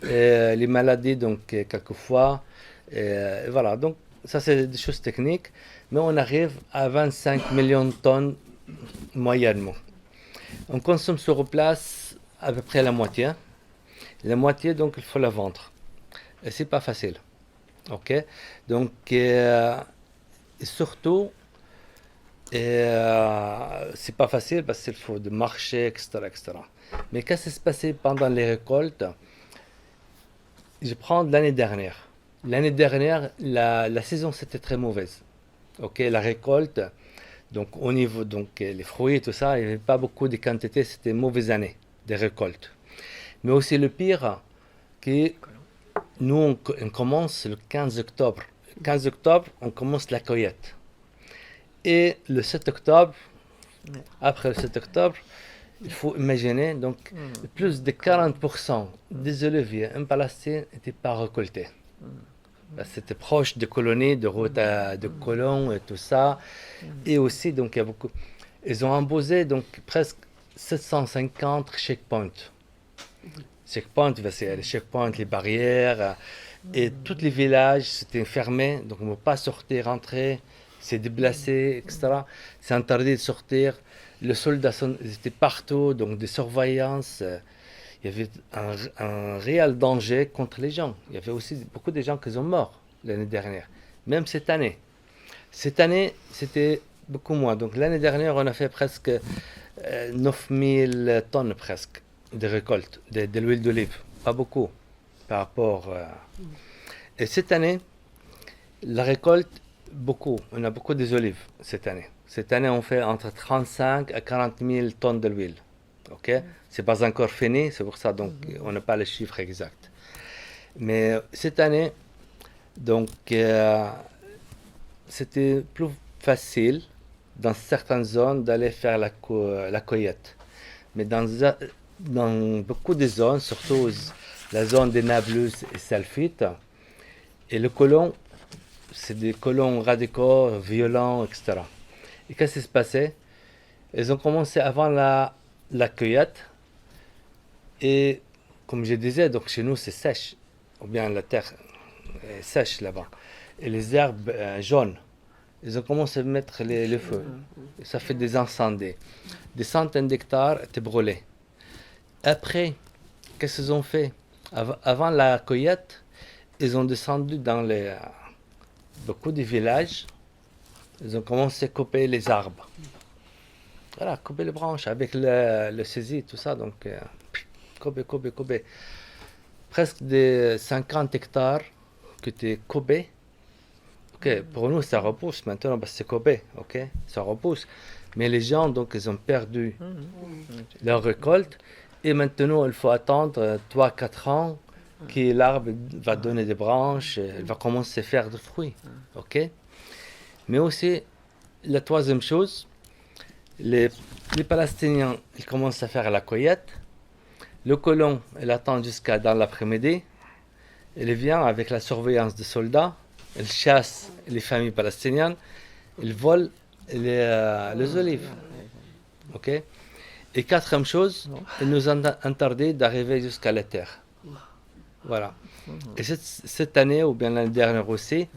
Les maladies, donc, quelquefois. Voilà, donc, ça, c'est des choses techniques. Mais on arrive à 25 millions de tonnes moyennement. On consomme sur place à peu près la moitié. La moitié, donc, il faut la vendre. Et c'est pas facile. Ok? Donc, surtout, c'est pas facile parce qu'il faut des marchés, etc., etc. Mais qu'est-ce qui s'est passé pendant les récoltes? Je prends de l'année dernière. L'année dernière, la saison c'était très mauvaise. Ok, la récolte, donc au niveau donc les fruits et tout ça, il n'y avait pas beaucoup de quantité, c'était une mauvaise année des récoltes. Mais aussi le pire, que nous on commence le 15 octobre. Le 15 octobre, on commence la cueillette. Et le 7 octobre, Ouais. après le 7 octobre, il faut imaginer, donc plus de 40% des oliviers en Palestine n'étaient pas récoltés. Parce que c'était proche des colonies, de routes de colons et tout ça. Et aussi, donc, il y a beaucoup. Ils ont imposé donc presque 750 checkpoints. Checkpoints, c'est les checkpoints, les barrières. Et tous les villages, c'était fermé. Donc, on ne peut pas sortir, rentrer. C'est déplacé, etc. C'est interdit de sortir. Les soldats ils étaient partout, donc des surveillances. Il y avait un réel danger contre les gens. Il y avait aussi beaucoup de gens qui sont morts l'année dernière, même cette année. Cette année, c'était beaucoup moins. Donc l'année dernière, on a fait presque 9000 tonnes presque de récolte de l'huile d'olive. Pas beaucoup par rapport. Et cette année, la récolte, beaucoup. On a beaucoup des olives cette année. Cette année, on fait entre 35 à 40 000 tonnes de l'huile. Ok, c'est pas encore fini, c'est pour ça donc on n'a pas les chiffres exacts. Mais cette année, donc c'était plus facile dans certaines zones d'aller faire la cueillette. Mais dans beaucoup de zones, surtout la zone des Nablus et Salfite, et le colon, c'est des colons radicaux, violents, etc. Et qu'est-ce qui se passait? Ils ont commencé avant la cueillette. Et comme je disais, donc chez nous c'est sèche, ou bien la terre est sèche là-bas. Et les herbes jaunes, ils ont commencé à mettre le feu. Et ça fait des incendies. Des centaines d'hectares étaient brûlés. Après, qu'est-ce qu'ils ont fait? Avant la cueillette, ils ont descendu dans beaucoup de villages. Ils ont commencé à couper les arbres. Voilà, couper les branches avec le saisie, tout ça. Donc, couper. Presque des 50 hectares qui étaient coupés. Ok, pour nous, ça repousse maintenant, parce que c'est coupé. Ok, ça repousse. Mais les gens, donc, ils ont perdu leur récolte. Et maintenant, il faut attendre 3-4 ans que l'arbre va donner des branches, il va commencer à faire des fruits. Ok. Mais aussi, la troisième chose, les Palestiniens, ils commencent à faire la cueillette. Le colon, il attend jusqu'à dans l'après-midi. Il vient avec la surveillance des soldats. Il chasse les familles palestiniennes. Il vole les olives. Ok. Et quatrième chose, il nous interdit d'arriver jusqu'à la terre. Voilà. Et cette année, ou bien l'année dernière aussi,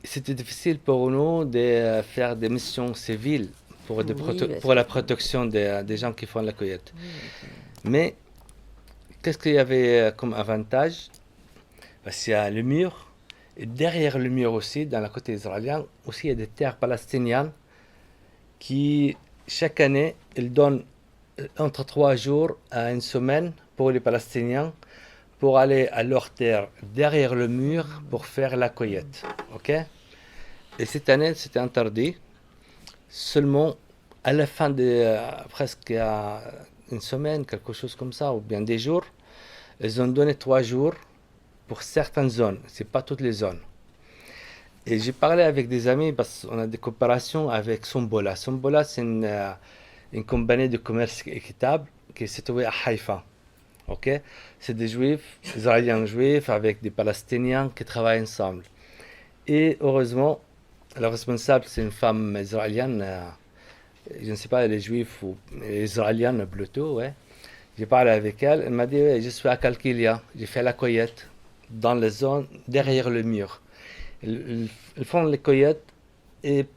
c'était difficile pour nous de faire des missions civiles pour la protection des gens qui font la cueillette. Mais qu'est-ce qu'il y avait comme avantage? Parce qu'il y a le mur, et derrière le mur aussi, dans le côté israélien, aussi il y a des terres palestiniennes qui, chaque année, ils donnent entre 3 jours à une semaine pour les Palestiniens pour aller à leur terre derrière le mur pour faire la cueillette. Ok? Et cette année, c'était interdit. Seulement, à la fin de presque une semaine, quelque chose comme ça, ou bien des jours, ils ont donné 3 jours pour certaines zones. C'est pas toutes les zones. Et j'ai parlé avec des amis parce qu'on a des coopérations avec Sombola. Sombola, c'est une compagnie de commerce équitable qui est située à Haïfa. Ok? C'est des juifs, israéliens juifs, avec des palestiniens qui travaillent ensemble. Et heureusement, la responsable, c'est une femme israélienne, je ne sais pas, elle est juive ou israélienne plutôt, ouais. J'ai parlé avec elle, elle m'a dit, ouais, je suis à Kalkilia, j'ai fait la cueillette dans la zone derrière le mur. Ils font les cueillettes et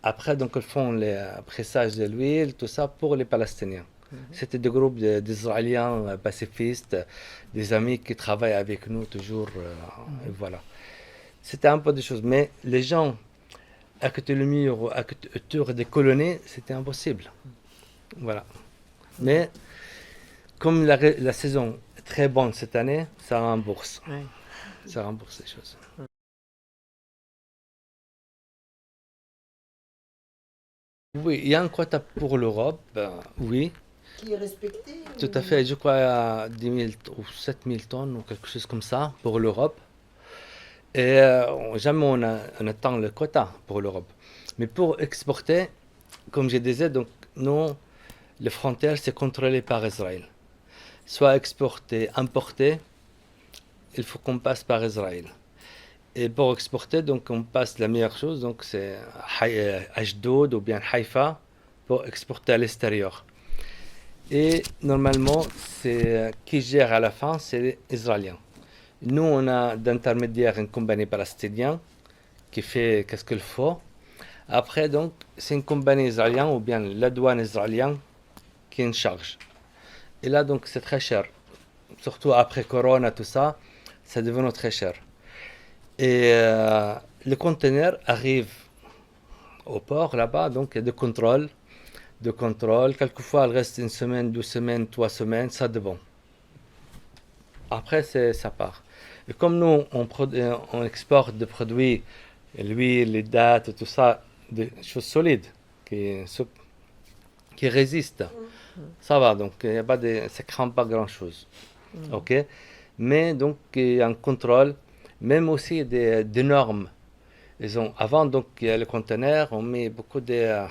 après, donc, ils font les pressages de l'huile, tout ça pour les Palestiniens. C'était des groupes d'Israéliens pacifistes, des amis qui travaillent avec nous toujours, et voilà. C'était un peu des choses, mais les gens à côté du mur, à côté des colonies, c'était impossible. Voilà. Mais comme la saison est très bonne cette année, ça rembourse. Ouais. Ça rembourse les choses. Oui, il y a un quota pour l'Europe, oui, Qui est respecté tout à fait. Je crois à 10 000 ou 7 000 tonnes ou quelque chose comme ça pour l'Europe. Et jamais on atteint le quota pour l'Europe. Mais pour exporter, comme je disais, donc nous, les frontières, c'est contrôlé par Israël. Soit exporté, importé, il faut qu'on passe par Israël. Et pour exporter, donc on passe la meilleure chose, donc c'est Ashdod ou bien Haïfa pour exporter à l'extérieur. Et normalement, c'est qui gère à la fin, c'est les Israéliens. Nous, on a d'intermédiaire une compagnie palestinienne qui fait qu'est-ce qu'il faut. Après, donc, c'est une compagnie israélienne ou bien la douane israélienne qui est en charge. Et là, donc, c'est très cher. Surtout après Corona, tout ça, c'est devenu très cher. Et le conteneur arrive au port là-bas, donc il y a de contrôle. Quelquefois, il reste une semaine, 2 semaines, 3 semaines, ça dépend. Après, ça part. Et comme nous, on exporte des produits, l'huile, les dattes, tout ça, des choses solides qui résistent, ça va. Donc, il y a pas ça ne craint pas grand-chose. Ok? Mais donc, il y a un contrôle, même aussi des normes. Avant, donc, il y a le conteneur, on met beaucoup de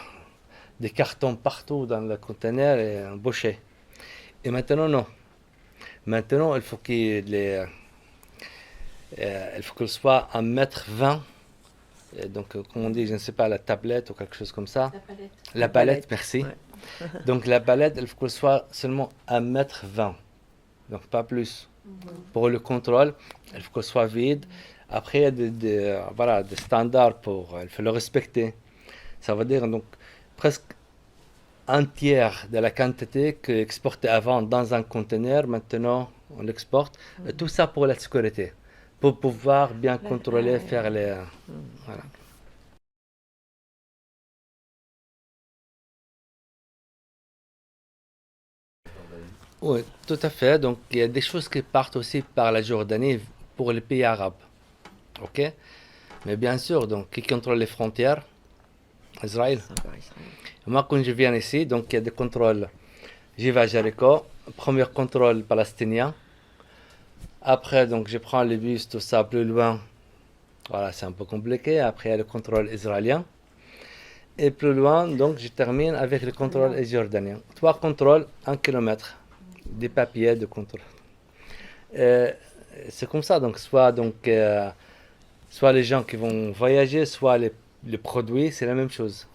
cartons partout dans le conteneur et embauché. Et maintenant, non. Maintenant, il faut il faut qu'il soit 1,20 m. Donc, comme on dit, je ne sais pas, la tablette ou quelque chose comme ça. La palette. La palette, merci. Ouais. Donc, la palette, il faut qu'elle soit seulement 1,20 m. Donc, pas plus. Pour le contrôle, il faut qu'elle soit vide. Après, il y a voilà, des standards il faut le respecter. Ça veut dire donc presque un tiers de la quantité qu'exportait avant dans un conteneur, maintenant on l'exporte. Et tout ça pour la sécurité, pour pouvoir bien contrôler, faire les... Voilà. Oui, tout à fait. Donc il y a des choses qui partent aussi par la Jordanie pour les pays arabes. Ok? Mais bien sûr, donc qui contrôle les frontières? Israël. Encore Israël. Moi, quand je viens ici, donc il y a des contrôles. J'y vais à Jéricho, premier contrôle palestinien. Après, donc je prends le bus, tout ça plus loin. Voilà, c'est un peu compliqué. Après, il y a le contrôle israélien. Et plus loin, donc je termine avec le contrôle jordanien. 3 contrôles, 1 kilomètre. Des papiers de contrôle. C'est comme ça, donc soit les gens qui vont voyager, soit les produits, c'est la même chose.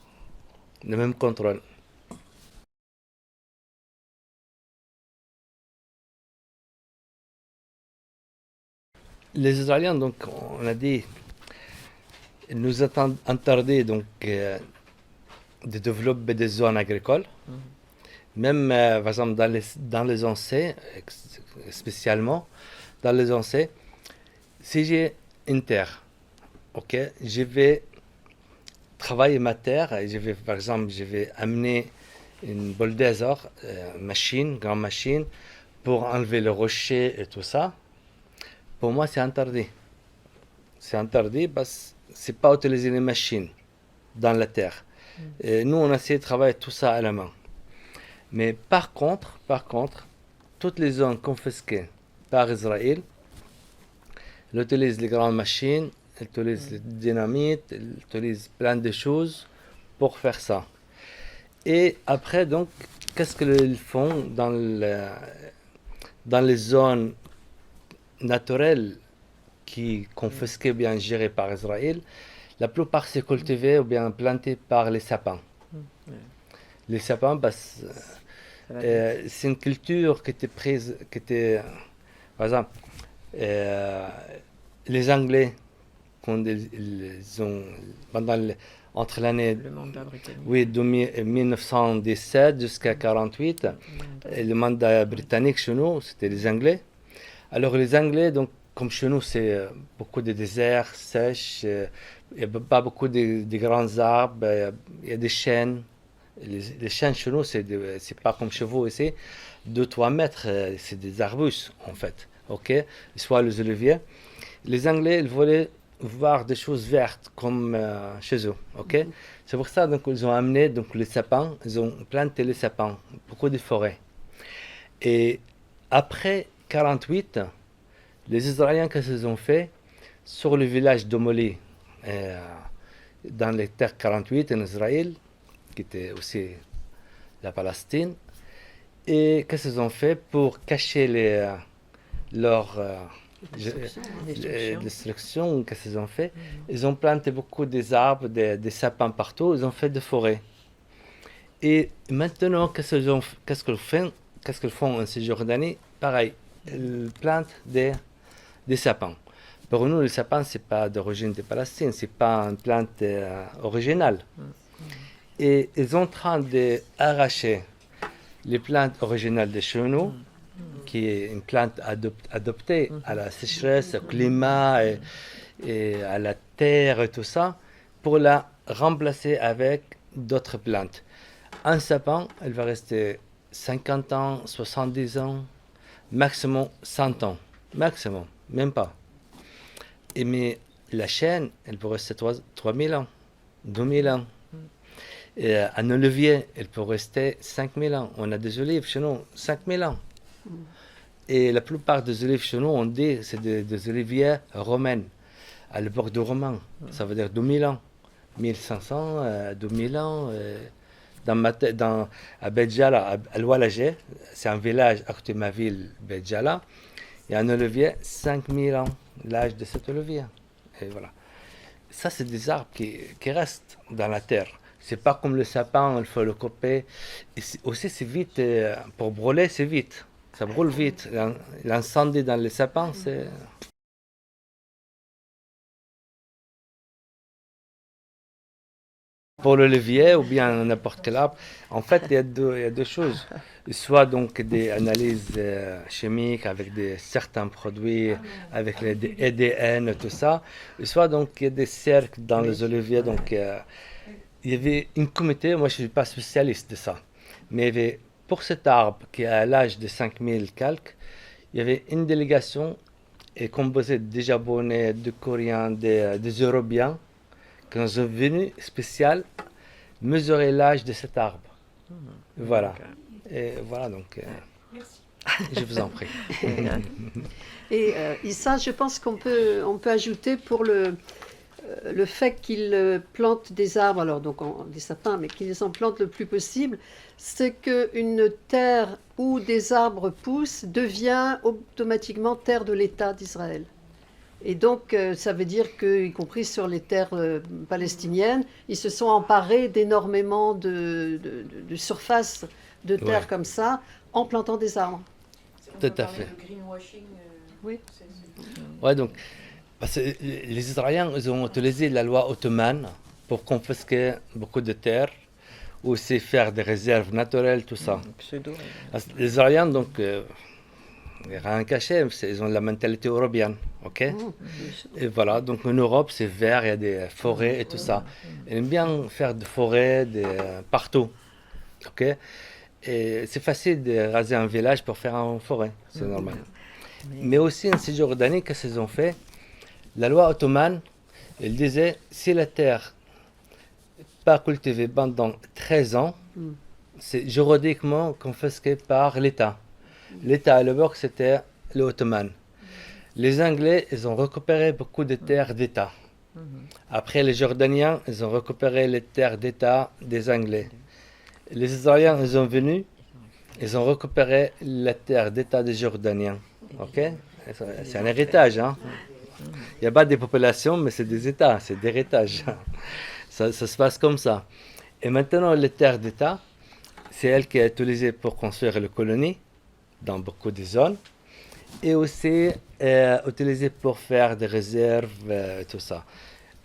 Le même contrôle. Les Israéliens, donc, on a dit, ils nous ont interdit donc, de développer des zones agricoles. Même, par exemple, dans les ONCE, spécialement, dans les ONCE, si j'ai une terre, ok, je vais travailler ma terre, et par exemple, je vais amener une bulldozer, grande machine, pour enlever le rocher et tout ça. Pour moi, c'est interdit. C'est interdit parce que c'est pas utiliser les machines dans la terre. Et nous, on essaie de travailler tout ça à la main. Mais par contre, toutes les zones confisquées par Israël, il utilise les grandes machines, il utilise le dynamite, il utilise plein de choses pour faire ça. Et après, donc, qu'est-ce qu'ils font dans les zones naturelles qui confisquées ou bien gérées par Israël? La plupart c'est cultivé ou bien planté par les sapins. Les sapins, c'est une culture qui était prise, par exemple, les Anglais, quand ils ont, entre l'année Le mandat britannique. oui, de 1917 jusqu'à 1948, le mandat britannique chez nous, c'était les Anglais. Alors les Anglais, donc, comme chez nous, c'est beaucoup de déserts sèches, il n'y a pas beaucoup de grands arbres, il y a des chênes. Les chênes chez nous, c'est pas comme chez vous ici. 2-3 mètres, c'est des arbustes en fait, ok, soit les oliviers. Les Anglais, ils voulaient voir des choses vertes comme chez eux, ok. C'est pour ça donc ils ont amené donc les sapins, ils ont planté les sapins, beaucoup de forêts. Et après 48, les Israéliens, qu'est-ce qu'ils ont fait sur le village d'Omoli, dans les terres 48 en Israël, qui était aussi la Palestine. Et qu'est-ce qu'ils ont fait pour cacher leur destruction? Qu'est-ce qu'ils ont fait? Ils ont planté beaucoup des arbres, des sapins partout, ils ont fait des forêts. Et maintenant, qu'est-ce qu'ils font en Cisjordanie? Pareil, ils plantent des sapins. Pour nous, le sapin, c'est pas d'origine de Palestine, c'est pas une plante originale. Et ils sont en train d'arracher les plantes originales de chez nous, qui est une plante adoptée à la sécheresse, au climat et à la terre et tout ça, pour la remplacer avec d'autres plantes. Un sapin, elle va rester 50 ans, 70 ans, maximum 100 ans. Maximum, même pas. Mais la chêne, elle peut rester 3000 ans, 2000 ans. Et un olivier, elle peut rester 5000 ans. On a des olives chez nous, 5000 ans. Et la plupart des olives chez nous, on dit c'est des oliviers romaines, à l'époque de romains. Ça veut dire 2000 ans, 1500, 2000 ans. À Béjala, à Loualagé, c'est un village à côté de ma ville, Béjala, il y a un olivier, 5000 ans, l'âge de cet olivier. Et voilà. Ça, c'est des arbres qui restent dans la terre. C'est pas comme le sapin, il faut le couper. Et aussi, c'est vite, pour brûler, c'est vite. Ça brûle vite. L'incendie dans les sapins, c'est... Pour l'olivier ou bien n'importe quel arbre, en fait, il y a deux choses. Soit donc des analyses chimiques avec certains produits, avec les ADN et tout ça. Soit donc il y a des cercles dans les oliviers. Donc il y avait une comité, moi je ne suis pas spécialiste de ça, mais il y avait, pour cet arbre qui est à l'âge de 5000 calques, il y avait une délégation composée des Japonais, des Coréens, des Européens, qui sont venus spécial mesurer l'âge de cet arbre. Voilà. Et voilà donc. Je vous en prie. Et Issa, je pense qu'on peut ajouter pour le fait qu'ils plantent des arbres, alors donc des sapins, mais qu'ils en plantent le plus possible, c'est qu'une terre où des arbres poussent devient automatiquement terre de l'État d'Israël. Et donc, ça veut dire que, y compris sur les terres palestiniennes, ils se sont emparés d'énormément de surfaces de terre comme ça, en plantant des arbres. Tout à fait. De greenwashing. Oui. Ouais, donc, parce que les Israéliens, ils ont utilisé la loi ottomane pour confisquer beaucoup de terres, aussi faire des réserves naturelles, tout ça. Parce que les Israéliens, donc, rien caché, ils ont la mentalité européenne, ok? Et voilà, donc en Europe, c'est vert, il y a des forêts et tout ça. Ils aiment bien faire des forêts partout, ok? Et c'est facile de raser un village pour faire une forêt, c'est normal. Mais aussi en Cisjordanie, qu'est-ce qu'ils ont fait? La loi ottomane, elle disait, si la terre n'est pas cultivée pendant 13 ans, c'est juridiquement confisqué par l'État. L'État à l'époque, c'était l'Ottoman. Les Anglais, ils ont récupéré beaucoup de terres d'État. Après, les Jordaniens, ils ont récupéré les terres d'État des Anglais. Les Israéliens, ils sont venus, ils ont récupéré la terre d'État des Jordaniens. Ok? C'est un héritage, hein? Il n'y a pas des populations, mais c'est des États, c'est des héritages. Ça se passe comme ça. Et maintenant, les terres d'État, c'est elle qui est utilisée pour construire les colonies dans beaucoup de zones, et aussi utilisée pour faire des réserves, tout ça.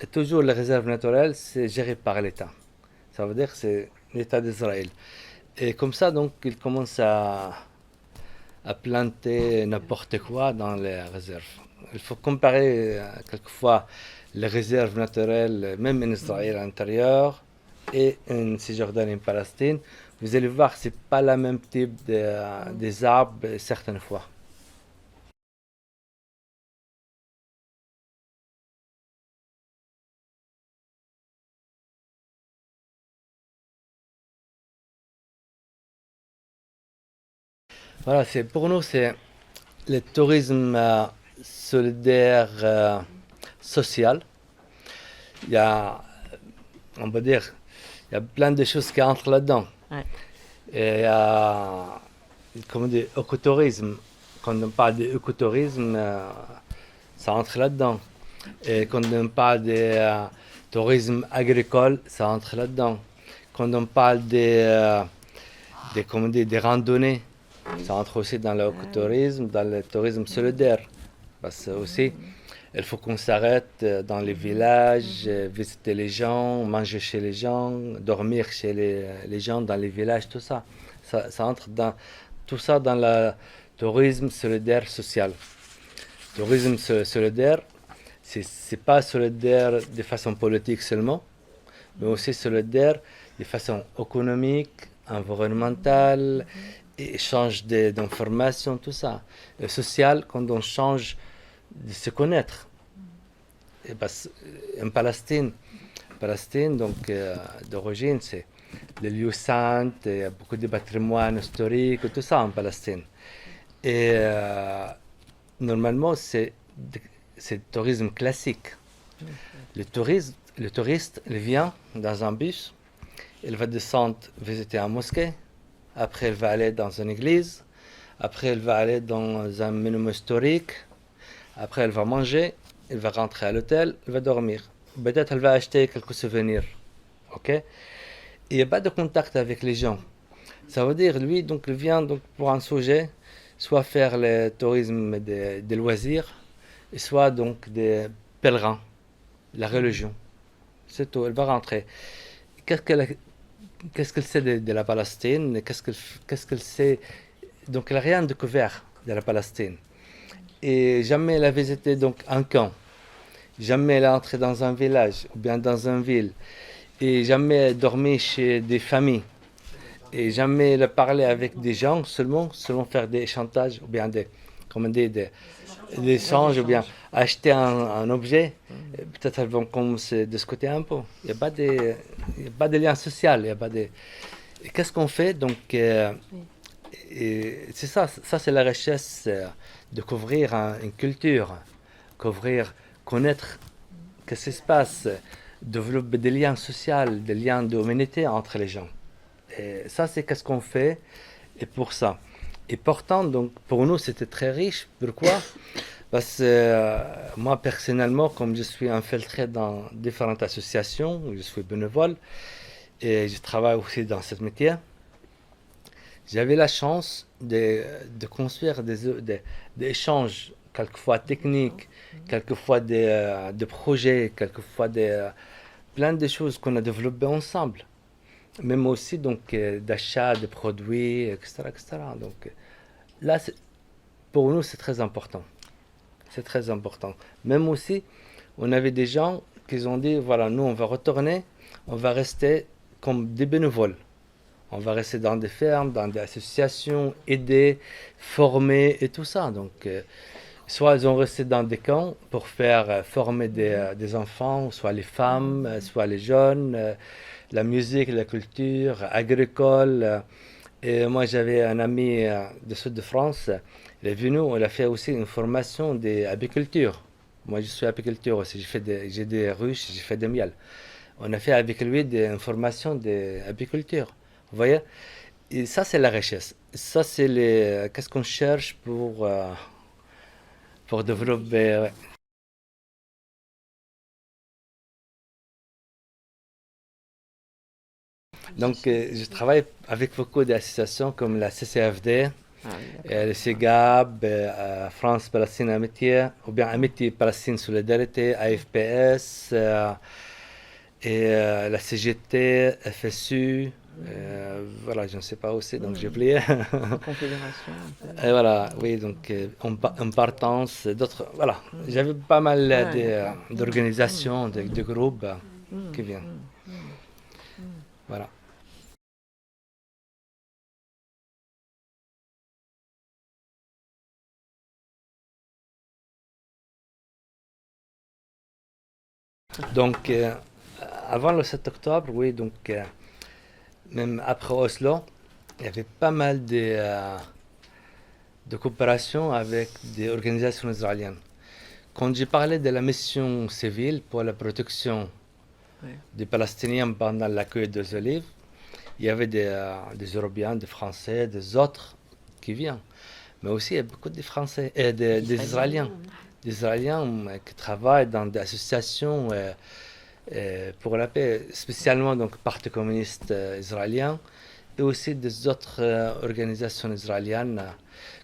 Et toujours les réserves naturelles, c'est géré par l'État. Ça veut dire que c'est l'État d'Israël. Et comme ça, donc, ils commencent à planter n'importe quoi dans les réserves. Il faut comparer quelquefois les réserves naturelles, même en Israël à l'intérieur, et en Cisjordanie et en Palestine, vous allez voir, c'est pas le même type des arbres certaines fois. Voilà, pour nous, c'est le tourisme solidaire social. Il y a, on va dire, il y a plein de choses qui entrent là-dedans. Ouais. Et il y a, comme on dit, écotourisme. Quand on parle d'écotourisme, ça entre là-dedans. Et quand on parle de tourisme agricole, ça entre là-dedans. Quand on parle comment on dit, des randonnées, ça entre aussi dans l'écotourisme, dans le tourisme solidaire. Parce que aussi, il faut qu'on s'arrête dans les villages, visiter les gens, manger chez les gens, dormir chez les gens dans les villages, tout ça. Ça entre dans tout ça dans le tourisme solidaire social. Tourisme solidaire, c'est pas solidaire de façon politique seulement, mais aussi solidaire de façon économique, environnementale, échange d'informations, tout ça. Et social, quand on change de se connaître. Et en Palestine donc d'origine, c'est les lieux saints, il y a beaucoup de patrimoine historique, tout ça en Palestine. Et normalement, c'est le tourisme classique. Le touriste, il vient dans un bus, il va descendre visiter une mosquée, après il va aller dans une église, après il va aller dans un monument historique, après il va manger, il va rentrer à l'hôtel, il va dormir. Peut-être il va acheter quelques souvenirs. Ok? Il n'y a pas de contact avec les gens. Ça veut dire, lui, donc, il vient donc, pour un sujet, soit faire le tourisme des loisirs, soit donc des pèlerins, la religion. C'est tout, il va rentrer. Qu'est-ce qu'elle sait de la Palestine? Qu'est-ce qu'elle sait? Donc, elle n'a rien découvert de la Palestine. Et jamais elle a visité donc un camp. Jamais elle est entrée dans un village ou bien dans une ville. Et jamais elle dormi chez des familles. Et jamais elle a parlé avec des gens seulement faire des chantages ou bien des échanges ou bien acheter un objet. Peut-être elles vont commencer à discuter un peu. Il n'y a pas de lien social. Il y a pas de... Et qu'est-ce qu'on fait donc et c'est ça c'est la richesse de couvrir une culture, connaître qu'est-ce qui se passe, développer des liens sociaux, des liens d'humanité entre les gens. Et ça, c'est qu'est-ce qu'on fait et pour ça. Et pourtant, donc, pour nous, c'était très riche. Pourquoi? Parce que moi, personnellement, comme je suis infiltré dans différentes associations, je suis bénévole et je travaille aussi dans ce métier, j'avais la chance de construire des échanges, quelquefois techniques, quelquefois des projets, quelquefois plein de choses qu'on a développées ensemble. Même aussi donc d'achat de produits, etc., etc. Donc là, pour nous, c'est très important. C'est très important. Même aussi, on avait des gens qui ont dit, voilà, nous, on va retourner, on va rester comme des bénévoles. On va rester dans des fermes, dans des associations, aider, former et tout ça. Donc, soit ils ont resté dans des camps pour faire former des enfants, soit les femmes, soit les jeunes, la musique, la culture, agricole. Et moi, j'avais un ami du sud de France. Il est venu, il a fait aussi une formation d'apiculture. Moi, je suis apiculteur aussi. J'ai des ruches, j'ai fait des miel. On a fait avec lui une formation d'apiculture. Vous voyez? Et ça, c'est la richesse. Ça, c'est qu'est-ce qu'on cherche pour développer. Ouais. Donc, je travaille avec beaucoup d'associations comme la CCFD, le CEGAB, France Palestine Amitié, ou bien Amitié Palestine Solidarité, AFPS, et la CGT, FSU. Voilà, je ne sais pas aussi, donc j'ai oublié. Confédération. Et voilà, oui, donc en partance, d'autres. Voilà, j'avais pas mal d'organisations, de groupes qui viennent. Voilà. Donc, avant le 7 octobre, oui, donc, même après Oslo, il y avait pas mal de coopération avec des organisations israéliennes. Quand j'ai parlé de la mission civile pour la protection des Palestiniens pendant l'accueil des Olives, il y avait des Européens, des Français, des autres qui viennent. Mais aussi, il y a beaucoup de Français, des Israéliens. Des Israéliens qui travaillent dans des associations pour la paix, spécialement donc Parti communiste israélien, et aussi des autres organisations israéliennes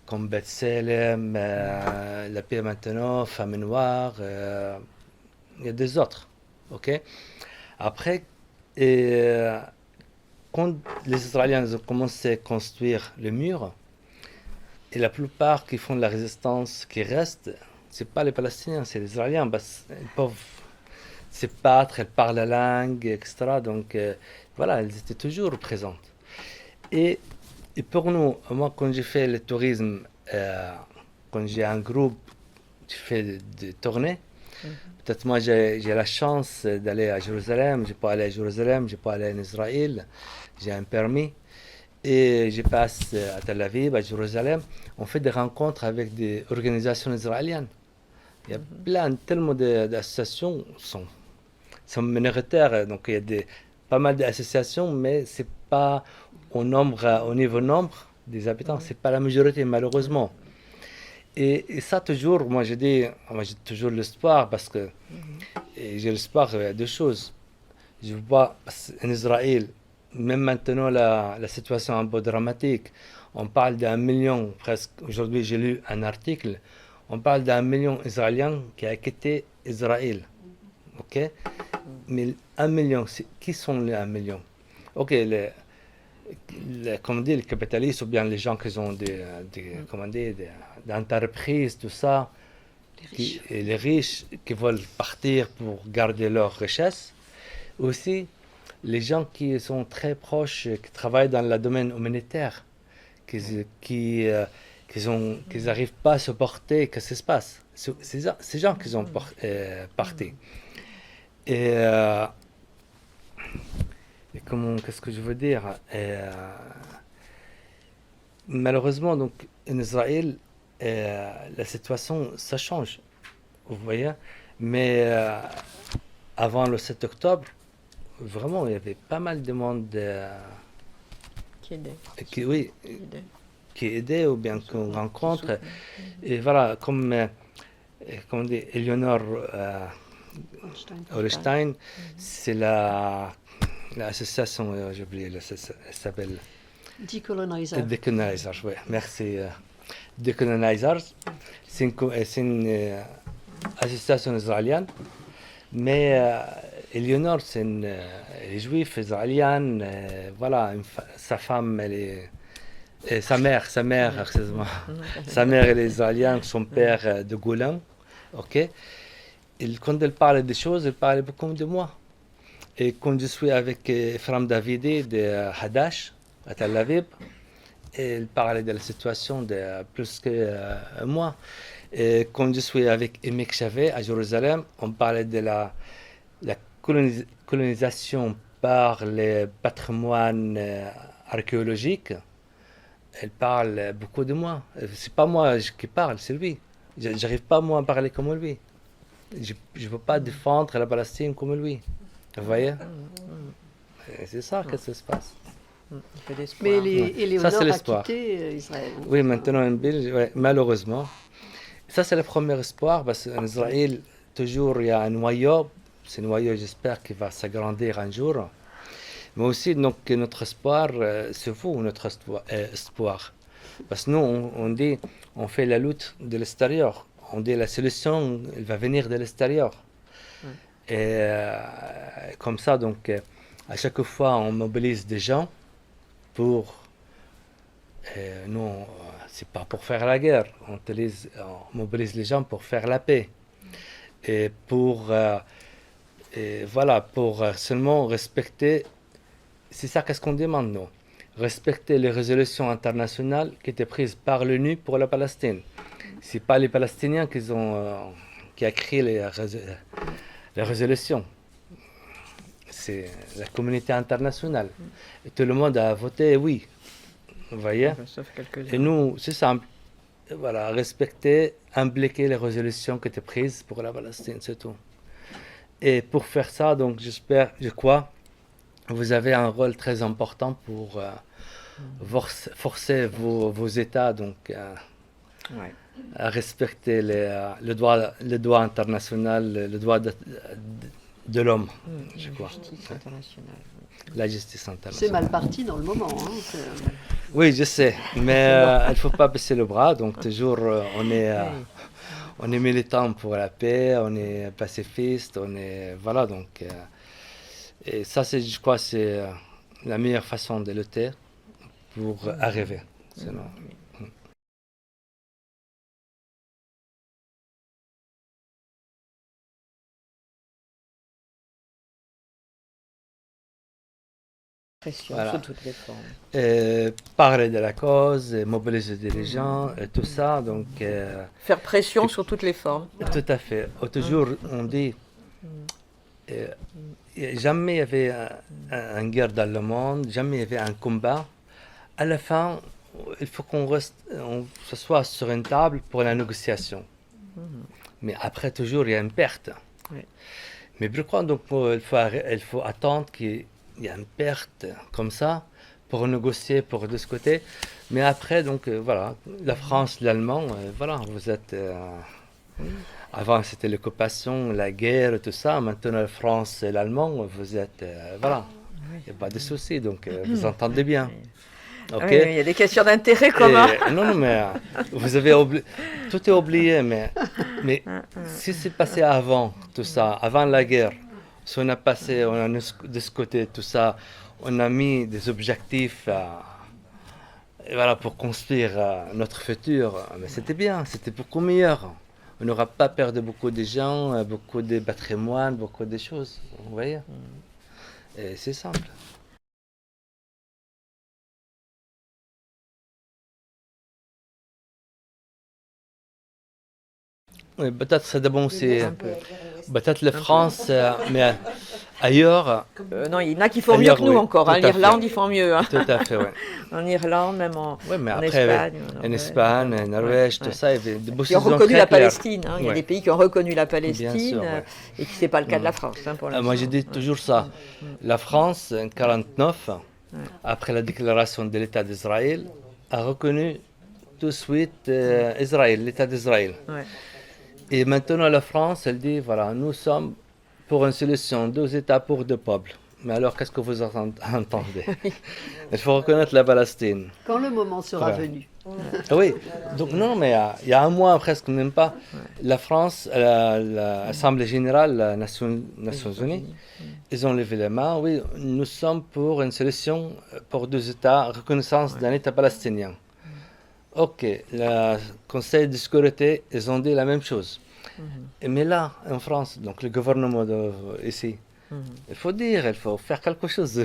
comme B'Tselem, La Paix Maintenant, Femme Noire, il y a des autres. Okay? Après, quand les Israéliens ont commencé à construire le mur, et la plupart qui font de la résistance qui reste, c'est pas les Palestiniens, c'est les Israéliens. Ils peuvent se battre, ils parlent la langue, etc. Donc voilà, elles étaient toujours présentes. Et pour nous, moi quand j'ai fait le tourisme, quand j'ai un groupe qui fait des tournées, peut-être moi j'ai la chance d'aller à Jérusalem, j'ai pas allé à Jérusalem, j'ai pas allé en Israël, j'ai un permis. Et je passe à Tel Aviv, à Jérusalem, on fait des rencontres avec des organisations israéliennes. Il y a tellement d'associations, sont minoritaires, donc il y a pas mal d'associations, mais c'est pas au niveau nombre des habitants, c'est pas la majorité malheureusement. Et ça toujours, moi j'ai toujours l'espoir parce que j'ai l'espoir de deux choses. Je vois en Israël, même maintenant la situation est un peu dramatique. On parle d'1 million presque. Aujourd'hui j'ai lu un article. On parle d'1 million d'Israéliens qui a quitté Israël. Ok? Mais 1 million, qui sont les 1 million? Ok, comme on dit, les capitalistes ou bien les gens qui ont des entreprises, tout ça, les riches qui veulent partir pour garder leur richesse. Aussi, les gens qui sont très proches, qui travaillent dans le domaine humanitaire, qui n'arrivent pas à supporter ce qui se passe. Ces gens qui sont partis. Et qu'est-ce que je veux dire? Malheureusement, donc, en Israël, la situation, ça change. Vous voyez? Mais avant le 7 octobre, vraiment, il y avait pas mal de monde qui aidait ou bien qu'on rencontre. Et voilà, comme on dit, Eleonore Holstein, c'est l'association, j'ai oublié, elle s'appelle Decolonizers, oui, merci. Decolonizers, c'est une association israélienne, mais Eleonore, elle est juive israélienne, voilà, sa femme, elle est. Sa mère, excusez-moi. Sa mère, elle est israélienne, son père de Golan, ok? Et quand elle parlait des choses, elle parlait beaucoup de moi. Et quand je suis avec Ephraim Davidi de Hadash, à Tel Aviv, elle parlait de la situation de plus que moi. Et quand je suis avec Emek Chavé à Jérusalem, on parlait de la colonisation par les patrimoines archéologiques. Elle parle beaucoup de moi. C'est pas moi qui parle, c'est lui. J'arrive pas moi à parler comme lui. Je ne peux pas défendre la Palestine comme lui. Vous voyez? C'est ça que ça se passe. Mais Éléonore ça, c'est l'espoir. A quitté Israël. Oui, maintenant en Belgique, ouais, malheureusement. Ça, c'est le premier espoir parce qu'en Israël, toujours il y a un noyau. Ce noyau, j'espère qu'il va s'agrandir un jour. Mais aussi, donc, notre espoir, c'est vous, notre espoir. Parce que nous, on dit, on fait la lutte de l'extérieur. On dit la solution, elle va venir de l'extérieur. Et comme ça, donc, à chaque fois, on mobilise des gens pour... nous, c'est pas pour faire la guerre. On mobilise les gens pour faire la paix. Et pour... voilà, pour seulement respecter... C'est ça qu'est-ce qu'on demande, nous. Respecter les résolutions internationales qui étaient prises par l'ONU pour la Palestine. C'est pas les Palestiniens qui a créé les résolutions. C'est la communauté internationale. Et tout le monde a voté oui. Vous voyez? Sauf quelques-uns. Et nous, c'est simple. Voilà, respecter, impliquer les résolutions qui étaient prises pour la Palestine, c'est tout. Et pour faire ça, donc je crois, vous avez un rôle très important pour forcer vos États donc, Ouais. à respecter le droit international, le droit de l'homme, je crois. Justice internationale. La justice C'est internationale. mal parti dans le moment. Hein, Oui, je sais, mais il ne faut pas baisser le bras, donc toujours on est militant pour la paix, on est pacifiste, on est... Voilà, donc... et ça, je crois, c'est la meilleure façon de lutter pour arriver. Sinon, Pression Voilà. sous toutes les formes. parler de la cause, et mobiliser les gens, et tout ça, donc... Faire pression sur toutes les formes. tout à fait. Toujours, on dit... jamais il y avait une guerre dans le monde, jamais il y avait un combat. À la fin, il faut qu'on s'assoie sur une table pour la négociation. Mais après, toujours, il y a une perte. Oui. Mais pourquoi donc il faut attendre qu'il y ait une perte comme ça pour négocier, pour discuter. Mais après, donc voilà, la France, l'Allemand, voilà, vous êtes... Avant, c'était l'occupation, la guerre, tout ça. Maintenant, la France et l'Allemand, vous êtes... voilà, il n'y a pas de souci, donc vous entendez bien. Ok. Oui, il y a des questions d'intérêt commun. Non, non, mais vous avez oublié... Tout est oublié, mais si c'est passé avant, tout ça, avant la guerre, si on a passé, on a discuté tout ça, on a mis des objectifs voilà, pour construire notre futur, mais c'était bien, c'était beaucoup meilleur. On n'aura pas perdu beaucoup de gens, beaucoup de patrimoine, beaucoup de choses, vous voyez. Et c'est simple. Oui, peut-être ça dépend aussi. Peut-être la France, mais ailleurs. Non, il y en a qui font mieux Ailleurs, que nous oui, encore. tout à L'Irlande, fait. ils font mieux. Hein. Tout à fait, oui. En Irlande, même en, Oui, mais en après, Espagne. en Espagne, en Norvège, ouais. tout ça, il y avait des Qui ont décisions reconnu très la claires. Palestine. Hein. Il y a Ouais. des pays qui ont reconnu la Bien Palestine sûr, ouais. et qui c'est pas le cas de la France hein, pour l'instant. Moi, je dis toujours ça. La France, en 1949, après la déclaration de l'État d'Israël, a reconnu tout de suite Israël, l'État d'Israël. Ouais. Et maintenant, la France, elle dit, voilà, nous sommes pour une solution, 2 États pour 2 peuples. Mais alors, qu'est-ce que vous entendez? Il faut reconnaître la Palestine. Quand le moment sera Ouais. venu. Oui, donc non, mais il y a un mois presque, même pas, la France, l'Assemblée générale des Nations Unies, ils ont levé les mains. Oui, nous sommes pour une solution pour 2 États, reconnaissance d'un État palestinien. Ok, le Conseil de sécurité, ils ont dit la même chose. Mais là, en France, donc le gouvernement ici, il faut dire, il faut faire quelque chose.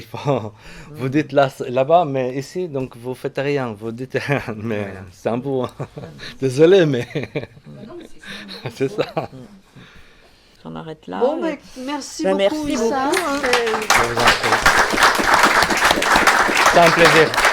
Vous dites là-bas, mais ici, donc vous faites rien, vous dites rien. Mais c'est un peu... Désolé, mais c'est ça. On arrête là. Bon, ben, merci Ben, beaucoup, merci Issa. beaucoup, hein. Je vous en prie. C'est un plaisir.